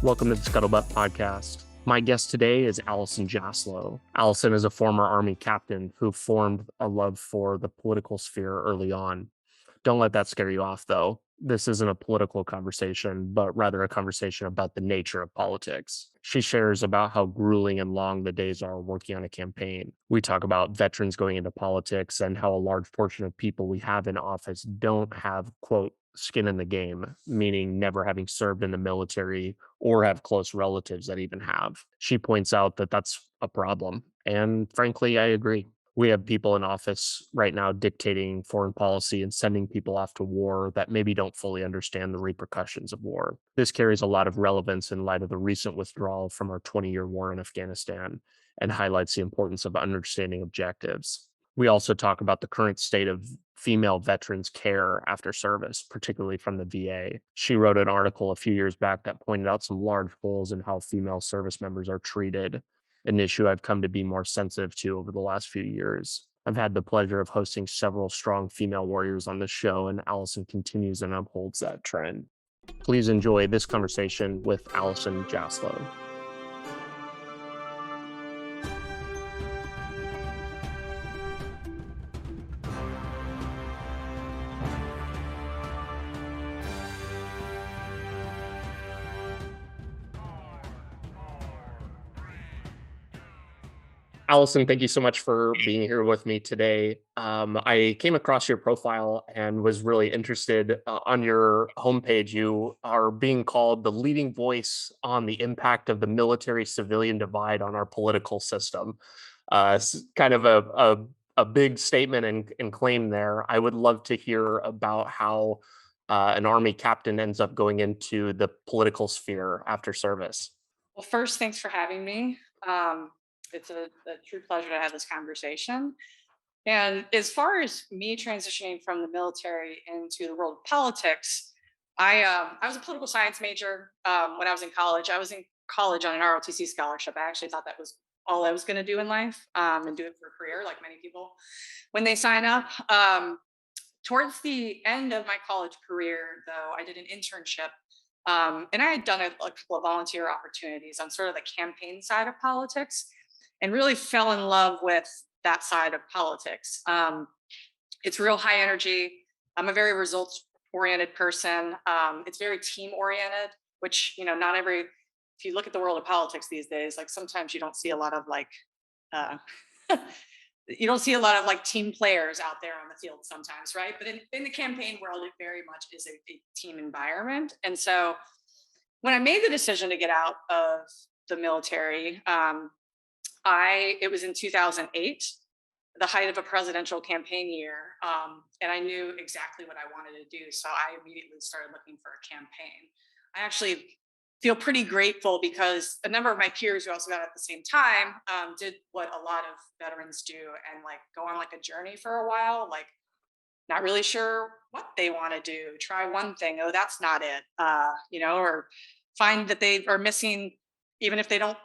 Welcome to the Scuttlebutt Podcast. My guest today is Allison Jaslow. Allison is a former Army captain who formed a love for the political sphere early on. Don't let that scare you off, though. This isn't a political conversation, but rather a conversation about the nature of politics. She shares about how grueling and long the days are working on a campaign. We talk about veterans going into politics and how a large portion of people we have in office don't have, quote, skin in the game, meaning never having served in the military or have close relatives that even have. She points out that that's a problem. And frankly, I agree. We have people in office right now dictating foreign policy and sending people off to war that maybe don't fully understand the repercussions of war. This carries a lot of relevance in light of the recent withdrawal from our 20-year war in Afghanistan and highlights the importance of understanding objectives. We also talk about the current state of female veterans' care after service, particularly from the VA. She wrote an article a few years back that pointed out some large holes in how female service members are treated, an issue I've come to be more sensitive to over the last few years. I've had the pleasure of hosting several strong female warriors on this show, and Allison continues and upholds that trend. Please enjoy this conversation with Allison Jaslow. Allison, thank you so much for being here with me today. I came across your profile and was really interested on your homepage. You are being called the leading voice on the impact of the military-civilian divide on our political system. It's kind of a big statement and claim there. I would love to hear about how an Army captain ends up going into the political sphere after service. Well, first, thanks for having me. It's a true pleasure to have this conversation. And as far as me transitioning from the military into the world of politics, I was a political science major when I was in college. I was in college on an ROTC scholarship. I actually thought that was all I was going to do in life and do it for a career, like many people when they sign up. Towards the end of my college career, though, I did an internship and I had done a couple of volunteer opportunities on sort of the campaign side of politics and really fell in love with that side of politics. It's real high energy. I'm a very results oriented person. It's very team oriented, which, not every, if you look at the world of politics these days, like sometimes you don't see a lot of uh, you don't see a lot of like team players out there on the field sometimes, right? But in the campaign world, it very much is a team environment. And so when I made the decision to get out of the military, it was in 2008, the height of a presidential campaign year, and I knew exactly what I wanted to do. So I immediately started looking for a campaign. I actually feel pretty grateful because a number of my peers who also got at the same time did what a lot of veterans do and like go on like a journey for a while, like not really sure what they want to do. Try one thing, oh, that's not it, or find that they are missing, even if they don't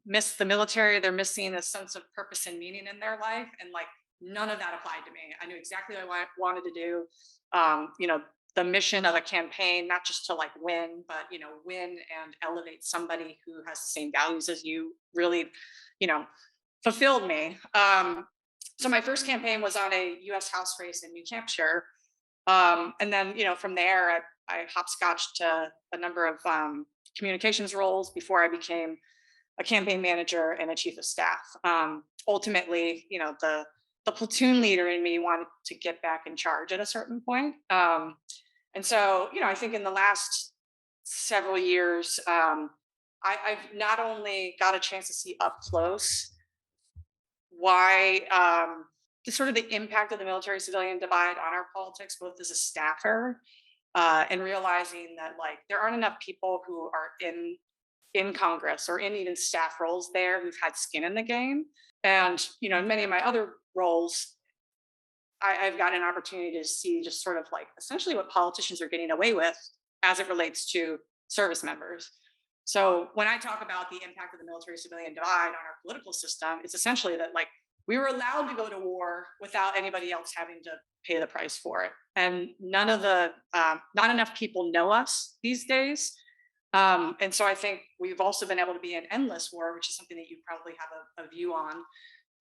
miss the military, they're missing a sense of purpose and meaning in their life. And like none of that applied to me. I knew exactly what I wanted to do. The mission of a campaign, not just to like win, but win and elevate somebody who has the same values as you, really, you know, fulfilled me. So my first campaign was on a U.S. House race in New Hampshire, and then from there I hopscotched to a number of communications roles before I became a campaign manager and a chief of staff. Ultimately, the platoon leader in me wanted to get back in charge at a certain point. And so, I think in the last several years, I've not only got a chance to see up close why the sort of the impact of the military civilian divide on our politics, both as a staffer and realizing that like there aren't enough people who are in Congress or in even staff roles there who've had skin in the game. And, in many of my other roles, I've got an opportunity to see just sort of like essentially what politicians are getting away with as it relates to service members. So when I talk about the impact of the military civilian divide on our political system, it's essentially that like we were allowed to go to war without anybody else having to pay the price for it. And not enough people know us these days. And so I think we've also been able to be in endless war, which is something that you probably have a view on,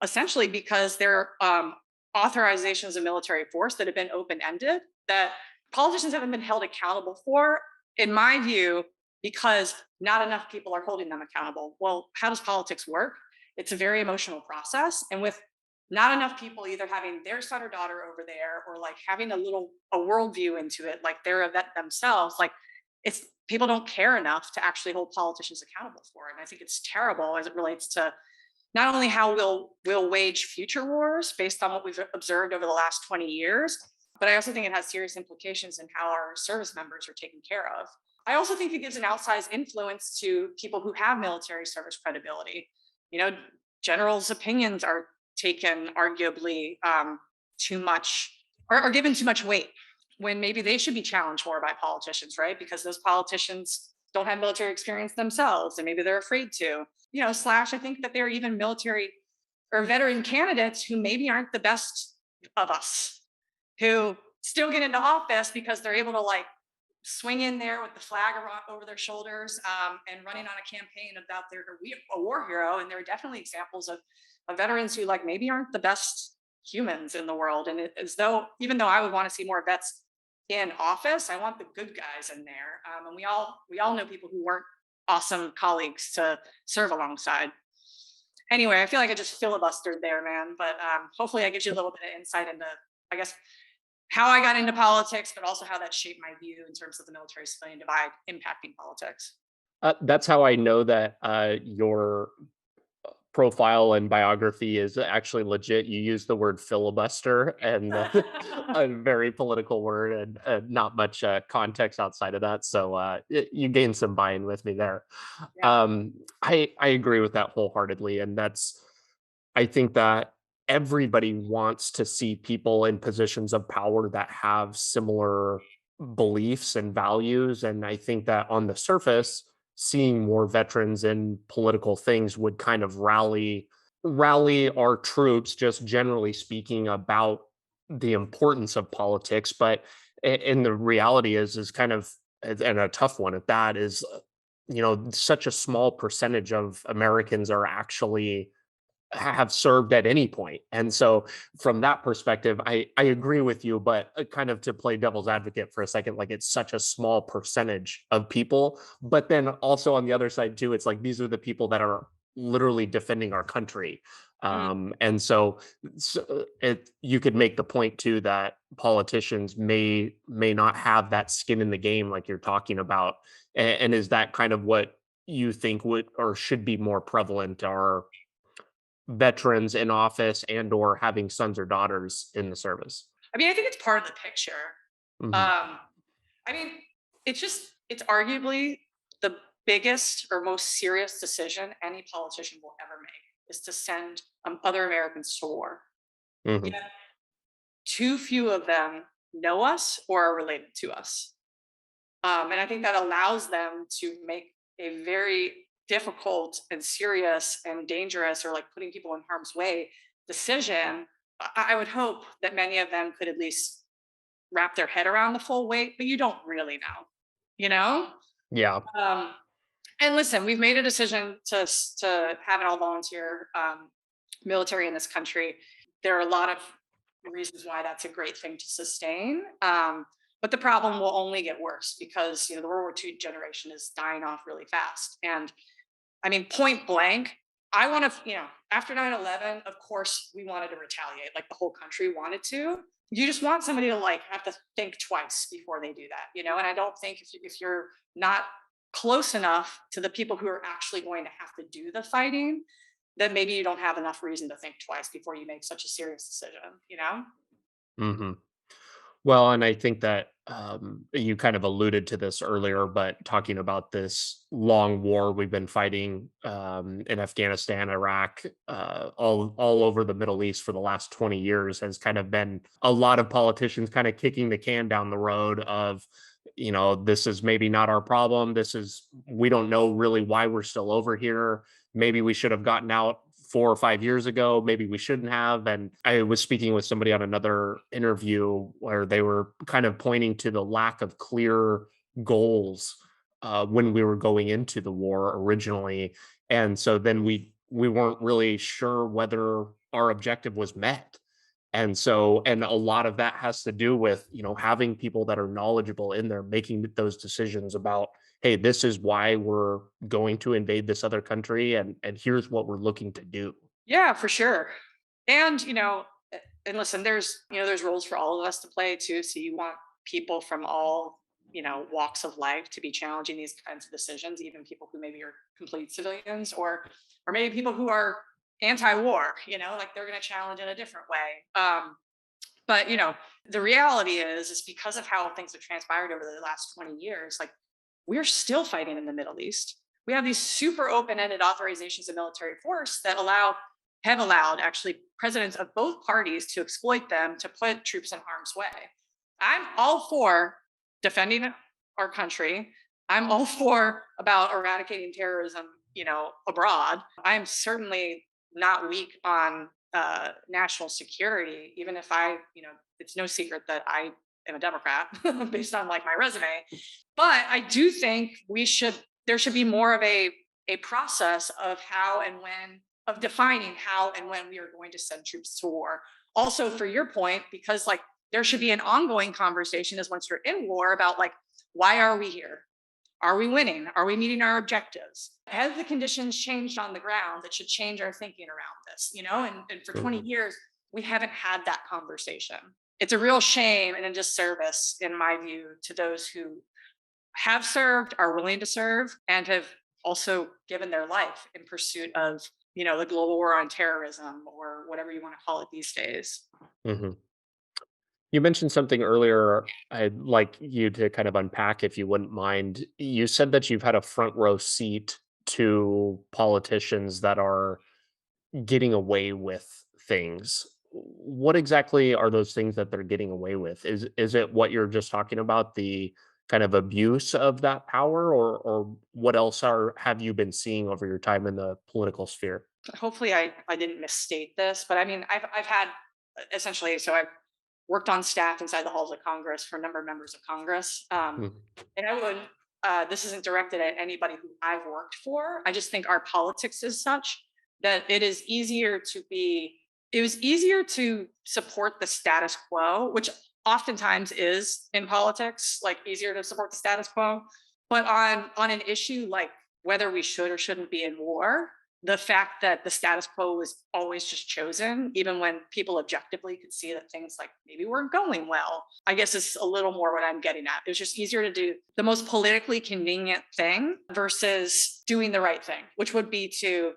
essentially because there are authorizations of military force that have been open ended that politicians haven't been held accountable for, in my view, because not enough people are holding them accountable. Well, how does politics work? It's a very emotional process. And with not enough people either having their son or daughter over there or like having a worldview into it, like they're a vet themselves, like it's people don't care enough to actually hold politicians accountable for it. And I think it's terrible as it relates to not only how we'll wage future wars based on what we've observed over the last 20 years, but I also think it has serious implications in how our service members are taken care of. I also think it gives an outsized influence to people who have military service credibility. You know, generals' opinions are taken arguably too much or are given too much weight when maybe they should be challenged more by politicians, right? Because those politicians don't have military experience themselves and maybe they're afraid to. You know, slash, I think that there are even military or veteran candidates who maybe aren't the best of us, who still get into office because they're able to like swing in there with the flag over their shoulders and running on a campaign about their a war hero. And there are definitely examples of veterans who like maybe aren't the best humans in the world. And as though, even though I would want to see more vets in office, I want the good guys in there. And we all know people who weren't awesome colleagues to serve alongside. Anyway, I feel like I just filibustered there, man. But hopefully, I gives you a little bit of insight into, I guess, how I got into politics, but also how that shaped my view in terms of the military civilian divide impacting politics. That's how I know that your profile and biography is actually legit. You use the word filibuster and a very political word and not much context outside of that. So you gained some buy-in with me there. Yeah. I agree with that wholeheartedly. And I think that everybody wants to see people in positions of power that have similar beliefs and values. And I think that on the surface, seeing more veterans in political things would kind of rally our troops, just generally speaking, about the importance of politics. But and the reality is kind of, and a tough one at that, is such a small percentage of Americans are actually have served at any point. And so from that perspective, I agree with you, but kind of to play devil's advocate for a second, like it's such a small percentage of people. But then also on the other side too, it's like these are the people that are literally defending our country. Mm. And so you could make the point too that politicians may not have that skin in the game like you're talking about. And is that kind of what you think would or should be more prevalent, or veterans in office and or having sons or daughters in the service? I mean, I think it's part of the picture. Mhm. Um, I mean, it's arguably the biggest or most serious decision any politician will ever make is to send other Americans to war. Mhm. Yet, too few of them know us or are related to us. And I think that allows them to make a very difficult and serious and dangerous or like putting people in harm's way decision. I would hope that many of them could at least wrap their head around the full weight, but you don't really know, you know? Yeah. Um, and listen, we've made a decision to have an all volunteer military in this country. There are a lot of reasons why that's a great thing to sustain. But the problem will only get worse because the World War II generation is dying off really fast. And I mean, point blank, I want to, after 9/11, of course, we wanted to retaliate, like the whole country wanted to. You just want somebody to like have to think twice before they do that. And I don't think if you're not close enough to the people who are actually going to have to do the fighting, then maybe you don't have enough reason to think twice before you make such a serious decision. Mhm. Well, and I think that you kind of alluded to this earlier, but talking about this long war we've been fighting in Afghanistan, Iraq, all over the Middle East for the last 20 years has kind of been a lot of politicians kind of kicking the can down the road of, this is maybe not our problem. We don't know really why we're still over here. Maybe we should have gotten out 4 or 5 years ago. Maybe we shouldn't have. And I was speaking with somebody on another interview where they were kind of pointing to the lack of clear goals when we were going into the war originally, and so then we weren't really sure whether our objective was met. And so, and a lot of that has to do with, having people that are knowledgeable in there making those decisions about, hey, this is why we're going to invade this other country, and here's what we're looking to do. Yeah, for sure. And and listen, there's roles for all of us to play too. So you want people from all walks of life to be challenging these kinds of decisions, even people who maybe are complete civilians, or maybe people who are anti-war. Like they're going to challenge in a different way. But the reality is because of how things have transpired over the last 20 years, like we're still fighting in the Middle East. We have these super open-ended authorizations of military force that have allowed actually presidents of both parties to exploit them to put troops in harm's way. I'm all for defending our country. I'm all for about eradicating terrorism, abroad. I'm certainly not weak on national security, even if it's no secret that I am a Democrat based on like my resume. But I do think there should be more of a process of how and when of defining how and when we are going to send troops to war. Also, for your point, because like there should be an ongoing conversation as once you're in war about like, why are we here? Are we winning? Are we meeting our objectives? Has the conditions changed on the ground that should change our thinking around this? And for 20 Mhm. years, we haven't had that conversation. It's a real shame and a disservice, in my view, to those who have served, are willing to serve, and have also given their life in pursuit of, the global war on terrorism or whatever you want to call it these days. Mhm. You mentioned something earlier I'd like you to kind of unpack if you wouldn't mind. You said that you've had a front row seat to politicians that are getting away with things. What exactly are those things that they're getting away with? Is it what you're just talking about, the kind of abuse of that power, or what else are have you been seeing over your time in the political sphere? Hopefully I didn't misstate this, but I mean I've had essentially, so I've worked on staff inside the halls of Congress for a number of members of Congress. Mhm. And I would this isn't directed at anybody who I've worked for. I just think our politics is such that it was easier to support the status quo, which oftentimes is in politics, like easier to support the status quo. But on an issue like whether we should or shouldn't be in war, the fact that the status quo was always just chosen, even when people objectively could see that things like maybe weren't going well, I guess is a little more what I'm getting at. It was just easier to do the most politically convenient thing versus doing the right thing, which would be to,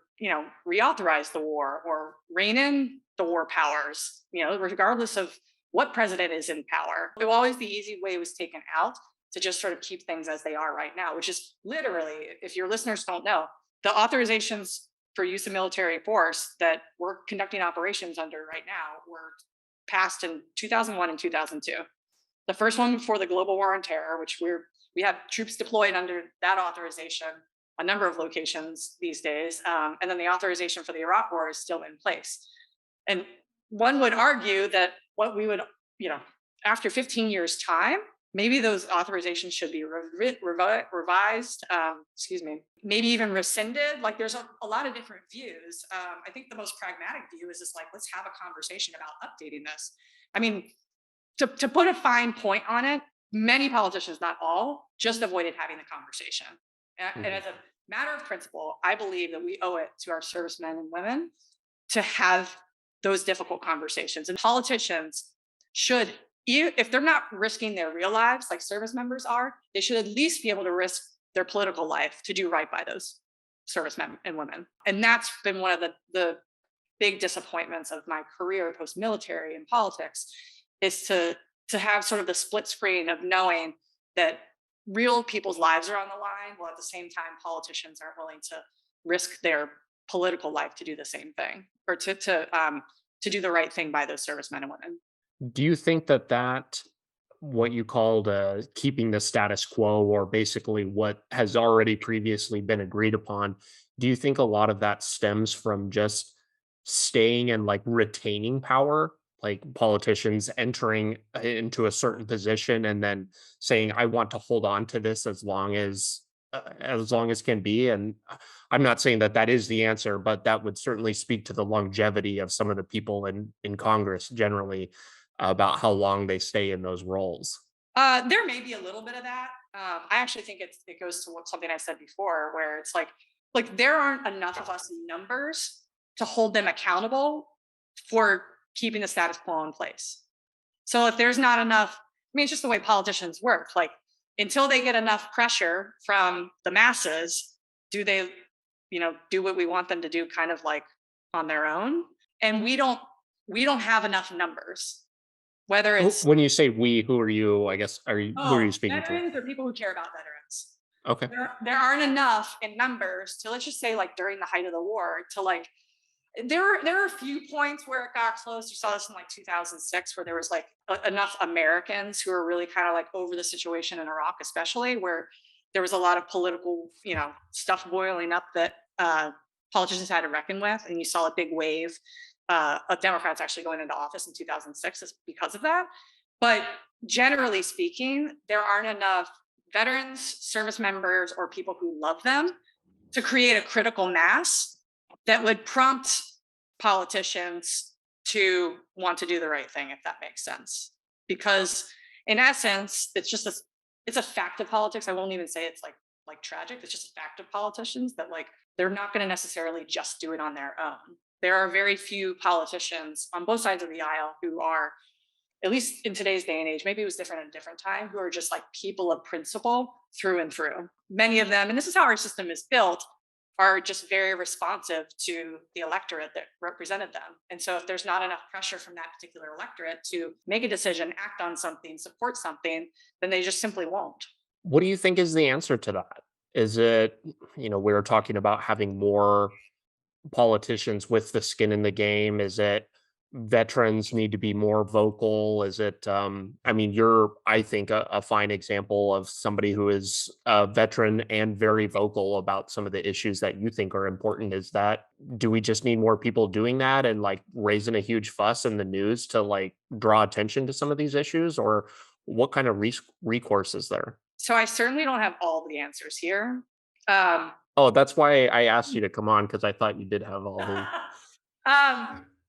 reauthorize the war or rein in the war powers, regardless of what president is in power. It will always the easy way was taken out to just sort of keep things as they are right now, which is literally, if your listeners don't know, the authorizations for use of military force that we're conducting operations under right now were passed in 2001 and 2002. The first one before the global war on terror, which we have troops deployed under that authorization, a number of locations these days, and then the authorization for the Iraq war is still in place. And one would argue that what we would, you know, after 15 years' time, maybe those authorizations should be revised, excuse me, maybe even rescinded. Like there's a lot of different views. I think the most pragmatic view is just like, let's have a conversation about updating this. I mean, to put a fine point on it, many politicians, not all, just avoided having the conversation. And Mhm. as a matter of principle, I believe that we owe it to our servicemen and women to have those difficult conversations. And politicians should, if they're not risking their real lives like service members are, they should at least be able to risk their political life to do right by those servicemen and women. And that's been one of the big disappointments of my career post military in politics is to have sort of the split screen of knowing that real people's lives are on the line while at the same time politicians aren't willing to risk their political life to do the same thing or to do the right thing by those servicemen and women. Do you think that what you called keeping the status quo, or basically what has already previously been agreed upon, do you think a lot of that stems from just staying and like retaining power, like politicians entering into a certain position and then saying, I want to hold on to this as long as as long as can be. And I'm not saying that that is the answer, but that would certainly speak to the longevity of some of the people in Congress generally about how long they stay in those roles. There may be a little bit of that. I actually think it goes to something I said before, where it's like there aren't enough of us in numbers to hold them accountable for keeping the status quo in place. So if there's not enough, I mean, it's just the way politicians work. Like until they get enough pressure from the masses, do they, do what we want them to do, kind of like on their own? And we don't have enough numbers. Whether it's When you say we, who are you? I guess who are you speaking to? veterans or people who care about veterans. Okay. There aren't enough in numbers to, let's just say, like during the height of the war, to like there are a few points where it got close. You saw this in like 2006, where there was like enough Americans who were really kind of like over the situation in Iraq, especially where there was a lot of political, stuff boiling up that politicians had to reckon with, and you saw a big wave of Democrats actually going into office in 2006 because of that. But generally speaking, there aren't enough veterans, service members, or people who love them to create a critical mass that would prompt politicians to want to do the right thing, if that makes sense. Because in essence, it's a fact of politics. I won't even say it's like tragic. It's just a fact of politicians that like they're not going to necessarily just do it on their own. There are very few politicians on both sides of the aisle who are, at least in today's day and age, maybe it was different at a different time, who are just like people of principle through and through. Many of them, and this is how our system is built, are just very responsive to the electorate that represented them. And so if there's not enough pressure from that particular electorate to make a decision, act on something, support something, then they just simply won't. What do you think is the answer to that? Is it, we were talking about having more politicians with the skin in the game? Is it veterans need to be more vocal? Is it, I mean, you're, I think, a fine example of somebody who is a veteran and very vocal about some of the issues that you think are important. Is that, do we just need more people doing that and like raising a huge fuss in the news to like draw attention to some of these issues? Or what kind of recourse is there? So I certainly don't have all the answers here. Um, Oh, that's why I asked you to come on, because I thought you did have all the.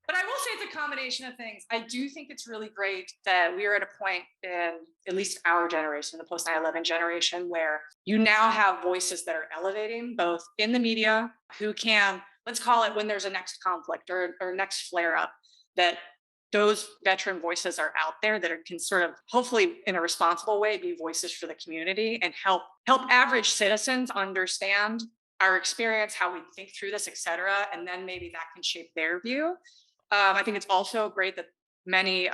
but I will say it's a combination of things. I do think it's really great that we are at a point in at least our generation, the post 9/11 generation, where you now have voices that are elevating both in the media, who can, let's call it when there's a next conflict or next flare up, that those veteran voices are out there that can sort of, hopefully in a responsible way, be voices for the community and help average citizens understand our experience, how we think through this, et cetera. And then maybe that can shape their view. I think it's also great that many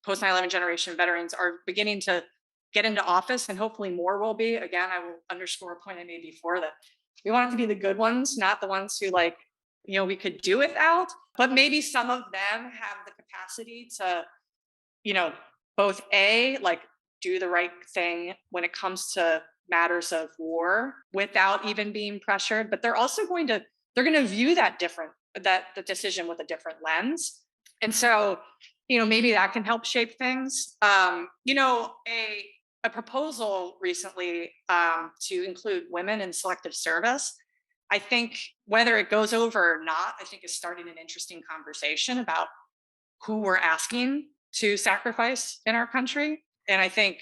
post 9/11 generation veterans are beginning to get into office, and hopefully more will be. Again, I will underscore a point I made before, that we want it to be the good ones, not the ones who we could do without, but maybe some of them have the capacity to, both like do the right thing when it comes to matters of war without even being pressured. But they're going to view that the decision with a different lens. And so, maybe that can help shape things. A proposal recently to include women in selective service, I think whether it goes over or not, I think is starting an interesting conversation about who we're asking to sacrifice in our country. And I think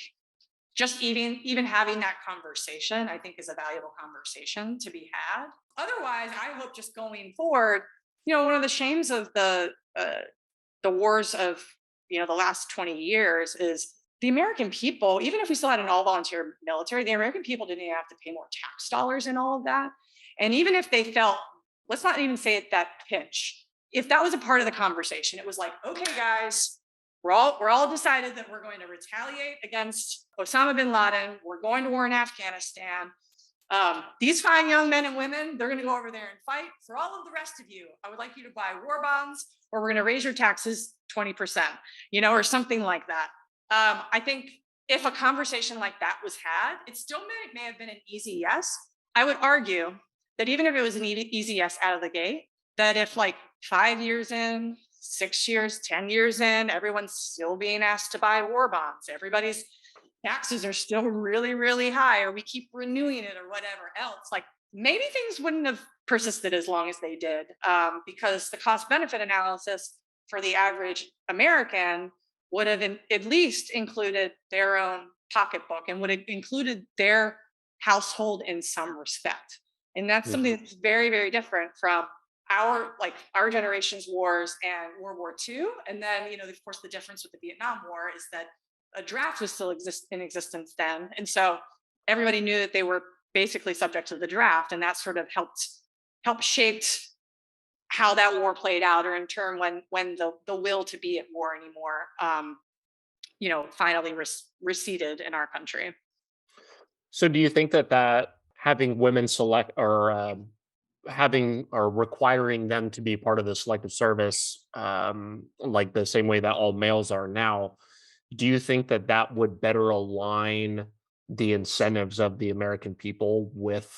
just even having that conversation, I think, is a valuable conversation to be had. Otherwise, I hope just going forward, one of the shames of the wars of the last 20 years is the American people. Even if we still had an all volunteer military, the American people didn't even have to pay more tax dollars in all of that. And even if they felt, let's not even say it, that pinch, if that was a part of the conversation, it was like, okay, guys, we're all decided that we're going to retaliate against Osama bin Laden. We're going to war in Afghanistan. These fine young men and women, they're going to go over there and fight. For all of the rest of you, I would like you to buy war bonds, or we're going to raise your taxes 20%, or something like that. I think if a conversation like that was had, it still may have been an easy yes. I would argue that even if it was an easy yes out of the gate, that if like 5 years in, 6 years, 10 years in, everyone's still being asked to buy war bonds, everybody's taxes are still really, really high, or we keep renewing it, or whatever else, like maybe things wouldn't have persisted as long as they did, because the cost benefit analysis for the average American would have at least included their own pocketbook and would have included their household in some respect. And that's something Mhm. that's very, very different from our generation's wars and World War II. And then, of course, the difference with the Vietnam War is that a draft was still in existence then. And so everybody knew that they were basically subject to the draft. And that sort of helped shaped how that war played out, or in turn when the will to be at war anymore finally receded in our country. So do you think that having women select or having or requiring them to be part of the selective service, like the same way that all males are now, do you think that would better align the incentives of the American people with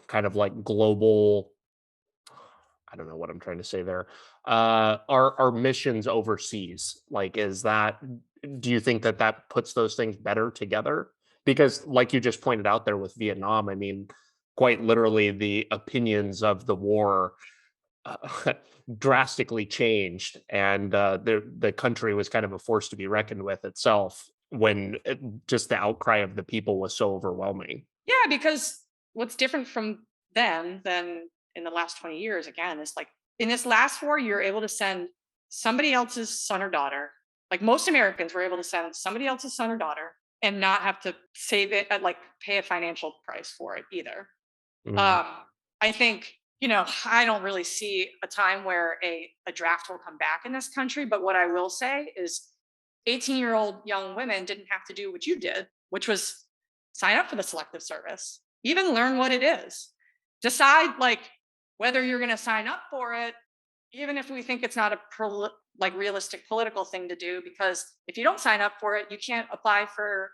kind of like global, I don't know what I'm trying to say there. Our missions overseas, like, do you think that puts those things better together? Because, like you just pointed out there with Vietnam, I mean, quite literally, the opinions of the war uh, drastically changed, and the country was kind of a force to be reckoned with itself when just the outcry of the people was so overwhelming. Yeah, because what's different from then than in the last 20 years, again, is like in this last war, you're able to send somebody else's son or daughter. Like most Americans were able to send somebody else's son or daughter and not have to save it, like pay a financial price for it either. Mhm. Um, I think, I don't really see a time where a draft will come back in this country. But what I will say is 18-year-old young women didn't have to do what you did, which was sign up for the selective service, even learn what it is, decide like whether you're going to sign up for it, even if we think it's not a realistic political thing to do, because if you don't sign up for it, you can't apply for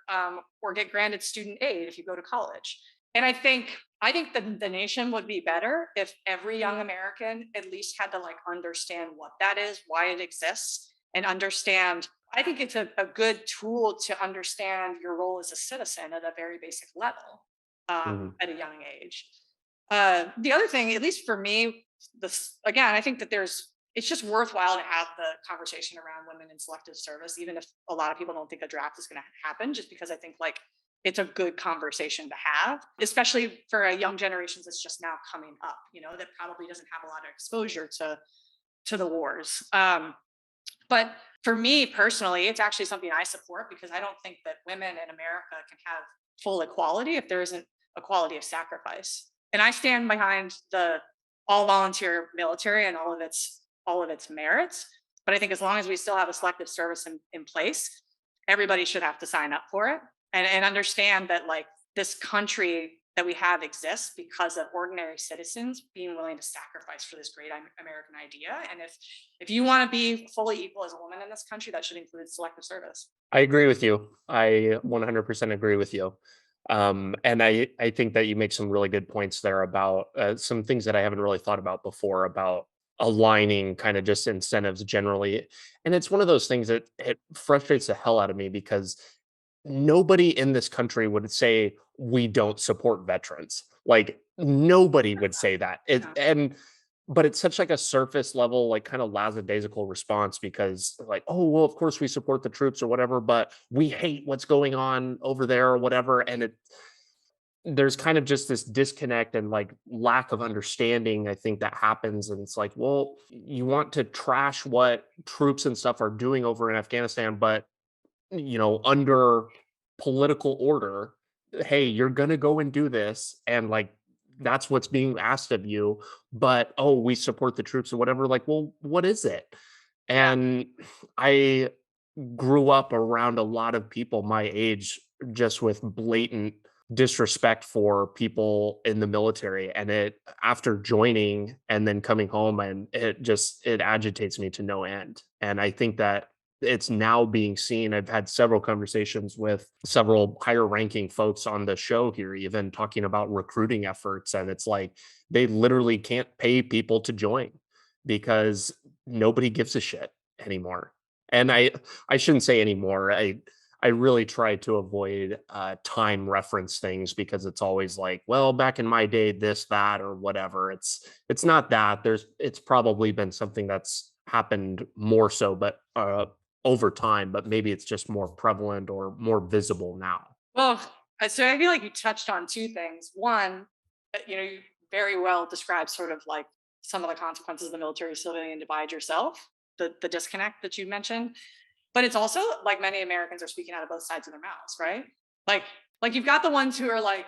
or get granted student aid if you go to college. And I think the nation would be better if every young American at least had to like understand what that is, why it exists, and understand. I think it's a good tool to understand your role as a citizen at a very basic level, Mhm. at a young age. The other thing, at least for me, this again, I think that it's just worthwhile to have the conversation around women in selective service, even if a lot of people don't think a draft is going to happen, just because I think like it's a good conversation to have, especially for a young generation that's just now coming up, that probably doesn't have a lot of exposure to the wars. But for me personally, it's actually something I support, because I don't think that women in America can have full equality if there isn't equality of sacrifice. And I stand behind the all volunteer military and all of its merits. But I think as long as we still have a selective service in place, everybody should have to sign up for it, and understand that like this country that we have exists because of ordinary citizens being willing to sacrifice for this great American idea. And if you want to be fully equal as a woman in this country, that should include selective service. I agree with you. I 100% agree with you. And I think that you make some really good points there about some things that I haven't really thought about before about aligning kind of just incentives generally. And it's one of those things that it frustrates the hell out of me because nobody in this country would say we don't support veterans. Like nobody would say that. Yeah. But it's such like a surface level, like kind of lackadaisical response because like, oh well, of course we support the troops or whatever, but we hate what's going on over there or whatever. And there's kind of just this disconnect and like lack of understanding, I think, that happens. And it's like, well, you want to trash what troops and stuff are doing over in Afghanistan, but under political order, hey, you're going to go and do this. And like, that's what's being asked of you. But, oh, we support the troops or whatever. Like, well, what is it? Yeah. And I grew up around a lot of people my age just with blatant disrespect for people in the military, and it after joining and then coming home, and it agitates me to no end. And I think that it's now being seen. I've had several conversations with several higher ranking folks on the show here, even talking about recruiting efforts. And it's like they literally can't pay people to join because nobody gives a shit anymore. And I shouldn't say anymore. I I really try to avoid time reference things because it's always like, well, back in my day, this, that, or whatever. It's not that. It's probably been something that's happened more so, but over time, but maybe it's just more prevalent or more visible now. Well, so I feel like you touched on two things. One, you very well described sort of like some of the consequences of the military civilian divide yourself, the disconnect that you mentioned. But it's also like many Americans are speaking out of both sides of their mouths, right? Like, like you've got the ones who are like,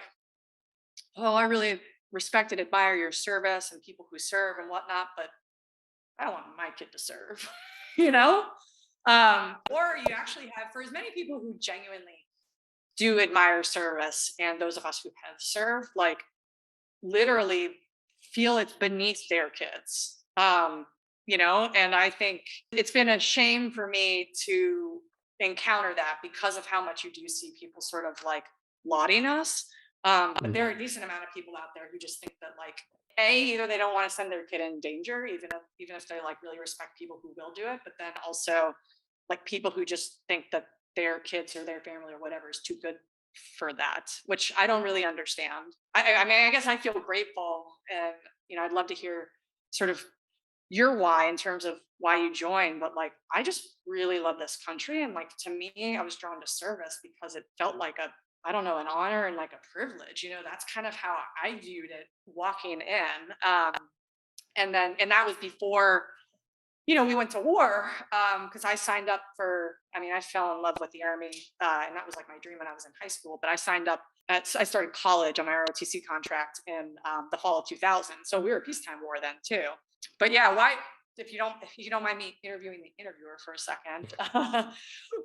"Oh, I really respect and admire your service and people who serve and whatnot, but I don't want my kid to serve," you know? Or you actually have, for as many people who genuinely do admire service and those of us who have served, like literally feel it's beneath their kids. And I think it's been a shame for me to encounter that because of how much you do see people sort of like lauding us. But there are a decent amount of people out there who just think that like either they don't want to send their kid in danger, even if they like really respect people who will do it, but then also like people who just think that their kids or their family or whatever is too good for that, which I don't really understand. I mean, I guess I feel grateful, and I'd love to hear sort of your why in terms of why you joined. But like, I just really love this country, and like to me, I was drawn to service because it felt like I don't know, an honor and like a privilege. That's kind of how I viewed it walking in. And that was before we went to war because I signed up for, I mean, I fell in love with the Army, and that was like my dream when I was in high school. But I signed up, I started college on my ROTC contract in the fall of 2000. So we were peacetime war then too. But yeah, why, if you don't mind me interviewing the interviewer for a second,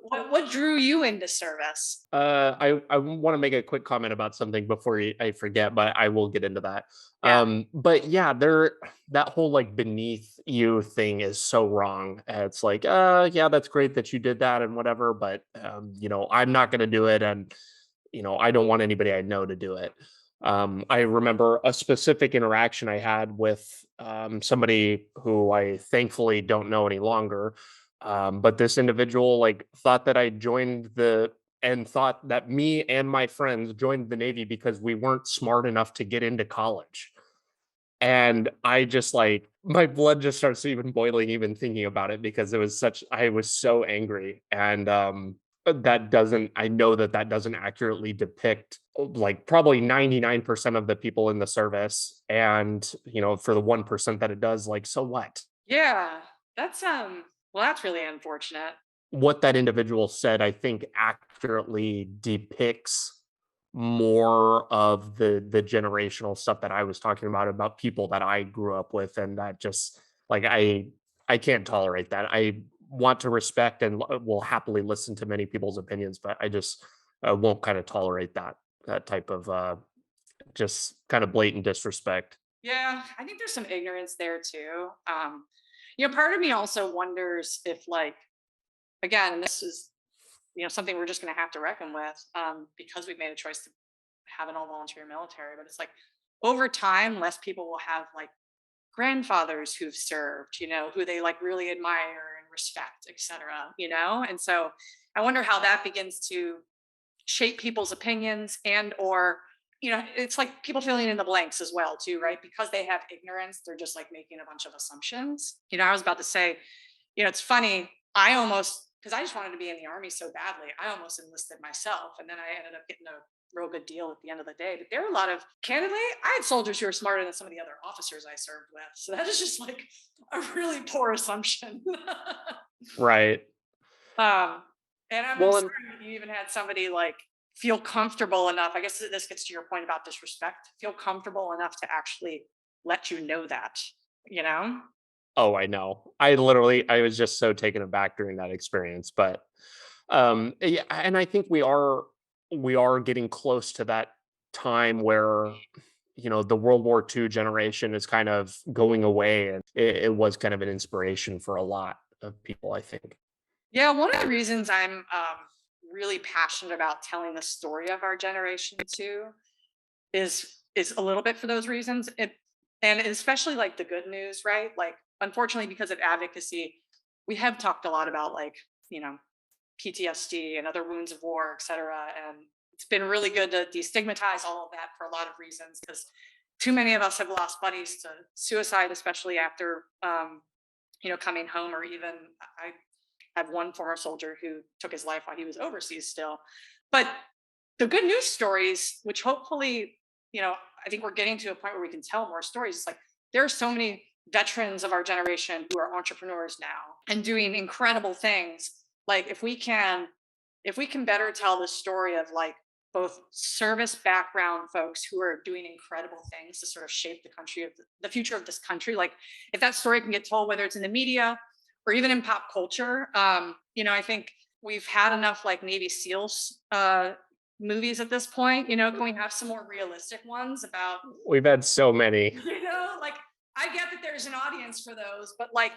what drew you into service? I want to make a quick comment about something before I forget, but I will get into that. Yeah. But yeah, that whole like beneath you thing is so wrong. It's like, yeah, that's great that you did that and whatever, but I'm not going to do it, and I don't want anybody I know to do it. I remember a specific interaction I had with somebody who I thankfully don't know any longer. But this individual like thought that I joined the and thought that me and my friends joined the Navy because we weren't smart enough to get into college. And I just like my blood just starts even boiling even thinking about it because I was so angry. And that doesn't I know that that doesn't accurately depict like probably 99% of the people in the service, and for the 1% that it does, like, so what? Yeah, that's well, that's really unfortunate. What that individual said, I think, accurately depicts more of the generational stuff that I was talking about people that I grew up with, and that just like I can't tolerate that. I want to respect and will happily listen to many people's opinions, but I just won't kind of tolerate that type of just kind of blatant disrespect. Yeah, I think there's some ignorance there too. Part of me also wonders if, like, again, and this is, something we're just going to have to reckon with, because we've made a choice to have an all volunteer military. But it's like over time, less people will have like grandfathers who've served, who they like really admire and respect, etc. And so I wonder how that begins to shape people's opinions, and or it's like people filling in the blanks as well too, right? Because they have ignorance, they're just like making a bunch of assumptions. I was about to say, it's funny, I almost, because I just wanted to be in the Army so badly, I almost enlisted myself, and then I ended up getting a real good deal at the end of the day. But there were a lot of, candidly, I had soldiers who were smarter than some of the other officers I served with, so that is just like a really poor assumption. Right. Um, and I'm Well, and sorry that you even had somebody like feel comfortable enough. I guess this gets to your point about disrespect. Feel comfortable enough to actually let you know that, you know? oh, I know. I was just so taken aback during that experience, but yeah, and I think we are getting close to that time where the World War II generation is kind of going away, and it was kind of an inspiration for a lot of people, I think. Yeah, one of the reasons I'm really passionate about telling the story of our generation too is a little bit for those reasons. And especially like the good news, right? Like, unfortunately, because of advocacy, we have talked a lot about like, you know, PTSD and other wounds of war, et cetera. And it's been really good to destigmatize all of that for a lot of reasons, because too many of us have lost buddies to suicide, especially after, coming home, or even I have one former soldier who took his life while he was overseas still. But the good news stories, which hopefully, I think we're getting to a point where we can tell more stories. It's like there are so many veterans of our generation who are entrepreneurs now and doing incredible things. Like if we can better tell the story of like both service background folks who are doing incredible things to sort of shape the country of the future of this country, like if that story can get told, whether it's in the media or even in pop culture, I think we've had enough like Navy SEALs movies at this point. Can we have some more realistic ones about, We've had so many. like I get that there's an audience for those, but like,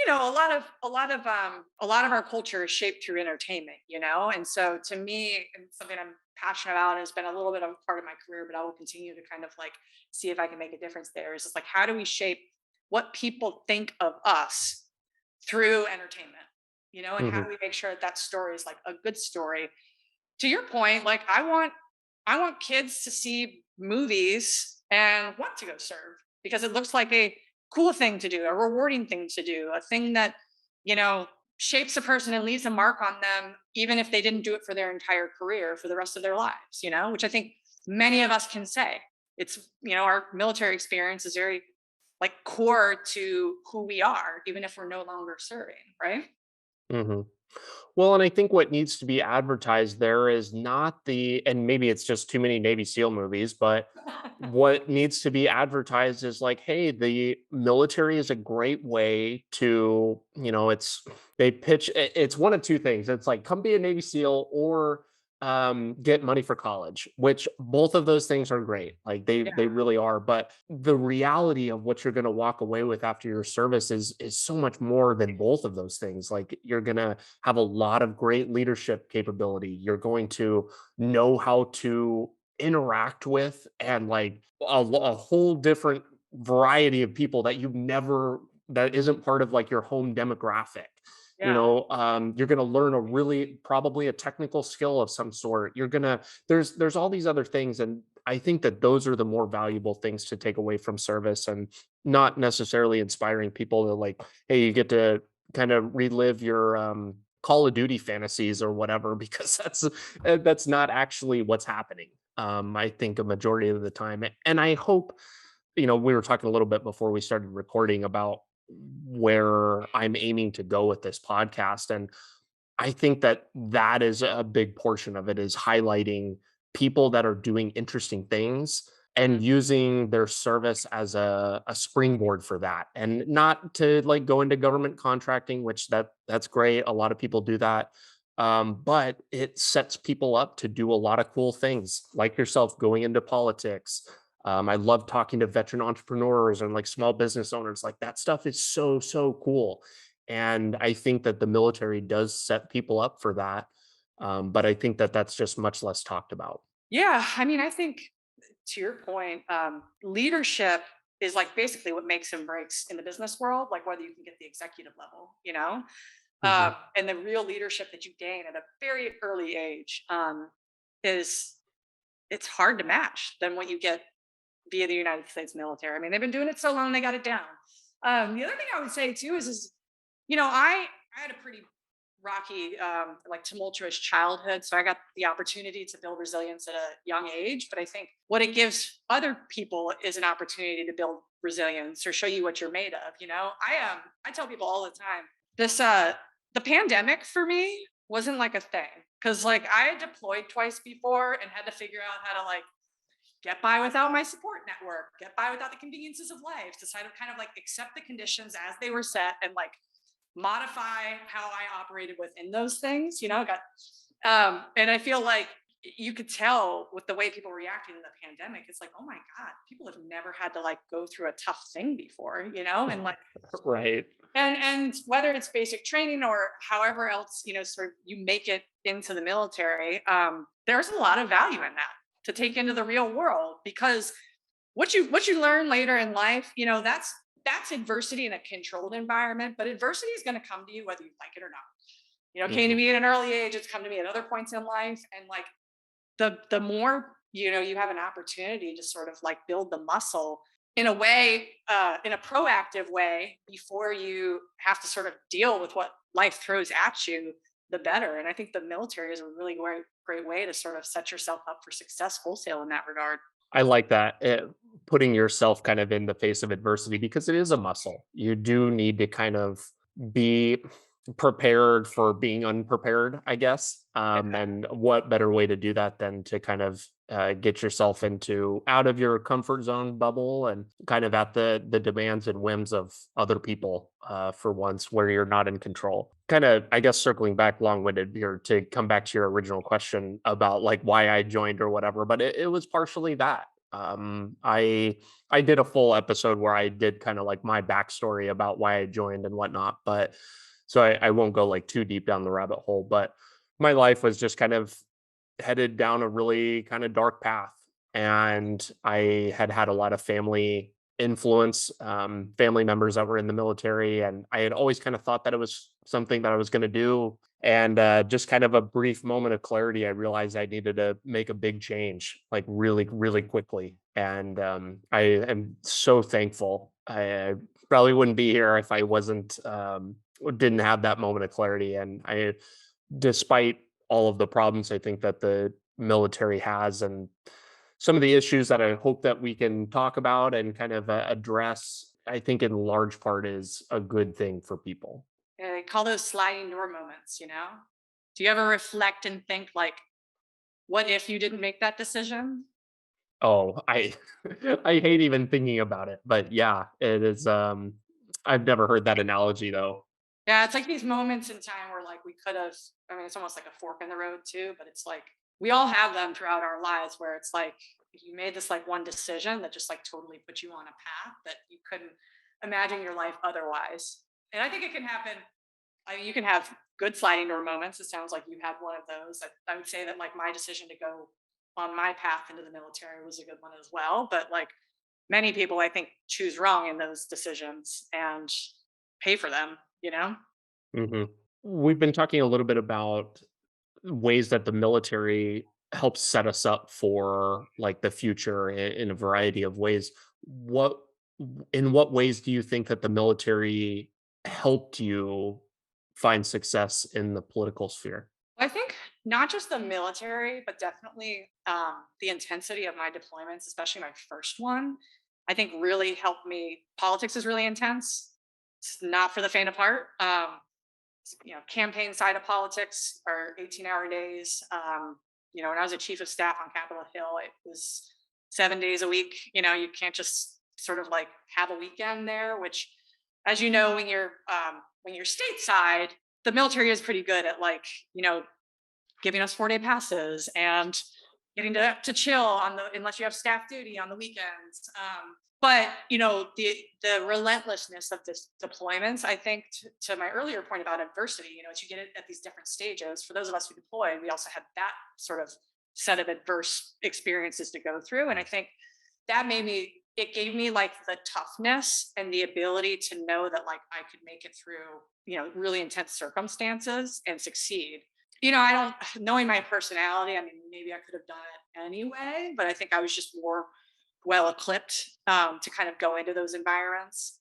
a lot of our culture is shaped through entertainment, and so to me, and something I'm passionate about, and has been a little bit of a part of my career, but I will continue to kind of like see if I can make a difference there. Is just like, how do we shape what people think of us through entertainment, and how Mhm. do we make sure that that story is like a good story? To your point, like I want kids to see movies and want to go serve, because it looks like a cool thing to do, a rewarding thing to do, a thing that, you know, shapes a person and leaves a mark on them, even if they didn't do it for their entire career, for the rest of their lives, which I think many of us can say. Our military experience is very like core to who we are, even if we're no longer serving, right? Mhm. Well, and I think what needs to be advertised there is not and maybe it's just too many Navy SEAL movies, but what needs to be advertised is like, hey, the military is a great way to, they pitch, it's one of two things. It's like, come be a Navy SEAL or get money for college, which both of those things are great. Like they Yeah. really are. But the reality of what you're going to walk away with after your service is so much more than both of those things. Like you're going to have a lot of great leadership capability. You're going to know how to interact with and like a whole different variety of people that that isn't part of like your home demographic. Yeah. You're going to learn a really probably a technical skill of some sort. There's all these other things, and I think that those are the more valuable things to take away from service, and not necessarily inspiring people to like, hey, you get to kind of relive your Call of Duty fantasies or whatever, because that's not actually what's happening. I think a majority of the time, and I hope, we were talking a little bit before we started recording about where I'm aiming to go with this podcast, and I think that that is a big portion of it, is highlighting people that are doing interesting things Mhm. and using their service as a springboard for that, and not to like go into government contracting, which that's great. A lot of people do that. But it sets people up to do a lot of cool things like yourself going into politics. I love talking to veteran entrepreneurs and like small business owners. Like that stuff is so, so cool. And I think that the military does set people up for that. But I think that that's just much less talked about. Yeah. I mean, I think to your point, leadership is like basically what makes and breaks in the business world, like whether you can get the executive level, Mhm. and the real leadership that you gain at a very early age, is it's hard to match than what you get via the United States military. I mean, they've been doing it so long, they got it down. The other thing I would say too is I had a pretty rocky, like tumultuous childhood, so I got the opportunity to build resilience at a young age. But I think what it gives other people is an opportunity to build resilience or show you what you're made of. I tell people all the time this. The pandemic for me wasn't like a thing, because like I had deployed twice before and had to figure out how to like get by without my support network, get by without the conveniences of life, decide to kind of like accept the conditions as they were set and like modify how I operated within those things. And I feel like you could tell with the way people reacted in the pandemic. It's like, oh my God, people have never had to like go through a tough thing before, and like, Right. and whether it's basic training or however else, sort of you make it into the military, there's a lot of value in that to take into the real world, because what you learn later in life, that's adversity in a controlled environment, but adversity is going to come to you whether you like it or not. came to Mhm. me at an early age. It's come to me at other points in life. And like the more, you have an opportunity to sort of like build the muscle in a way, in a proactive way before you have to sort of deal with what life throws at you, the better. And I think the military is a really great way to sort of set yourself up for success wholesale in that regard. I like that, putting yourself kind of in the face of adversity because it is a muscle. You do need to kind of be prepared for being unprepared, I guess. And what better way to do that than to kind of get yourself into out of your comfort zone bubble and kind of at the demands and whims of other people for once, where you're not in control. Kind of, I guess, circling back long-winded here to come back to your original question about like why I joined or whatever, but it was partially that. I did a full episode where I did kind of like my backstory about why I joined and whatnot, but so I won't go like too deep down the rabbit hole. But my life was just kind of headed down a really kind of dark path. And I had had a lot of family influence, family members that were in the military. And I had always kind of thought that it was something that I was going to do. And just kind of a brief moment of clarity, I realized I needed to make a big change, like really, really quickly. And I am so thankful. I probably wouldn't be here if I wasn't, didn't have that moment of clarity. And despite all of the problems I think that the military has and some of the issues that I hope that we can talk about and kind of address, I think in large part is a good thing for people. They call those sliding door moments. Do you ever reflect and think like, what if you didn't make that decision? Oh, I I hate even thinking about it, but yeah, it is. I've never heard that analogy though. Yeah, it's like these moments in time where like we could have, I mean, it's almost like a fork in the road too, but it's like we all have them throughout our lives where it's like you made this like one decision that just like totally put you on a path that you couldn't imagine your life otherwise. And I think it can happen. I mean, you can have good sliding door moments. It sounds like you had one of those. I would say that like my decision to go on my path into the military was a good one as well. But like many people, I think, choose wrong in those decisions and pay for them. Hmm. We've been talking a little bit about ways that the military helps set us up for like the future in a variety of ways. What in what ways do you think that the military helped you find success in the political sphere? I think not just the military, but definitely the intensity of my deployments, especially my first one, I think really helped me. Politics is really intense. It's not for the faint of heart. Campaign side of politics are 18-hour days. When I was a chief of staff on Capitol Hill, it was 7 days a week. You can't just sort of like have a weekend there, which, as you know, when you're stateside, the military is pretty good at like, giving us 4-day passes and getting to chill on the unless you have staff duty on the weekends. But the relentlessness of this deployments, I think, to my earlier point about adversity, as you get it at these different stages. For those of us who deployed, we also had that sort of set of adverse experiences to go through, and I think that made me. It gave me like the toughness and the ability to know that like I could make it through, really intense circumstances and succeed. I don't knowing my personality, I mean, maybe I could have done it anyway, but I think I was just more well equipped to kind of go into those environments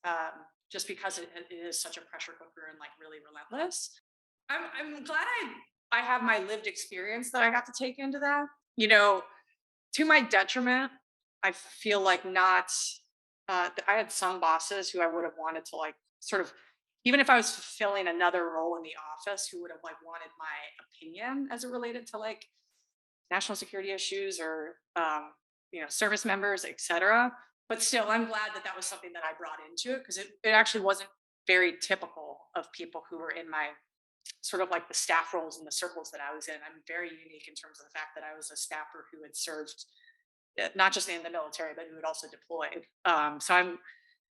just because it is such a pressure cooker and like really relentless. I'm glad I have my lived experience that I got to take into that. You know, to my detriment, I feel like not. I had some bosses who I would have wanted to like sort of, even if I was fulfilling another role in the office, who would have like wanted my opinion as it related to like national security issues or service members, etc. But still, I'm glad that that was something that I brought into it because it actually wasn't very typical of people who were in my sort of like the staff roles and the circles that I was in. I'm very unique in terms of the fact that I was a staffer who had served not just in the military, but who had also deployed. So I'm,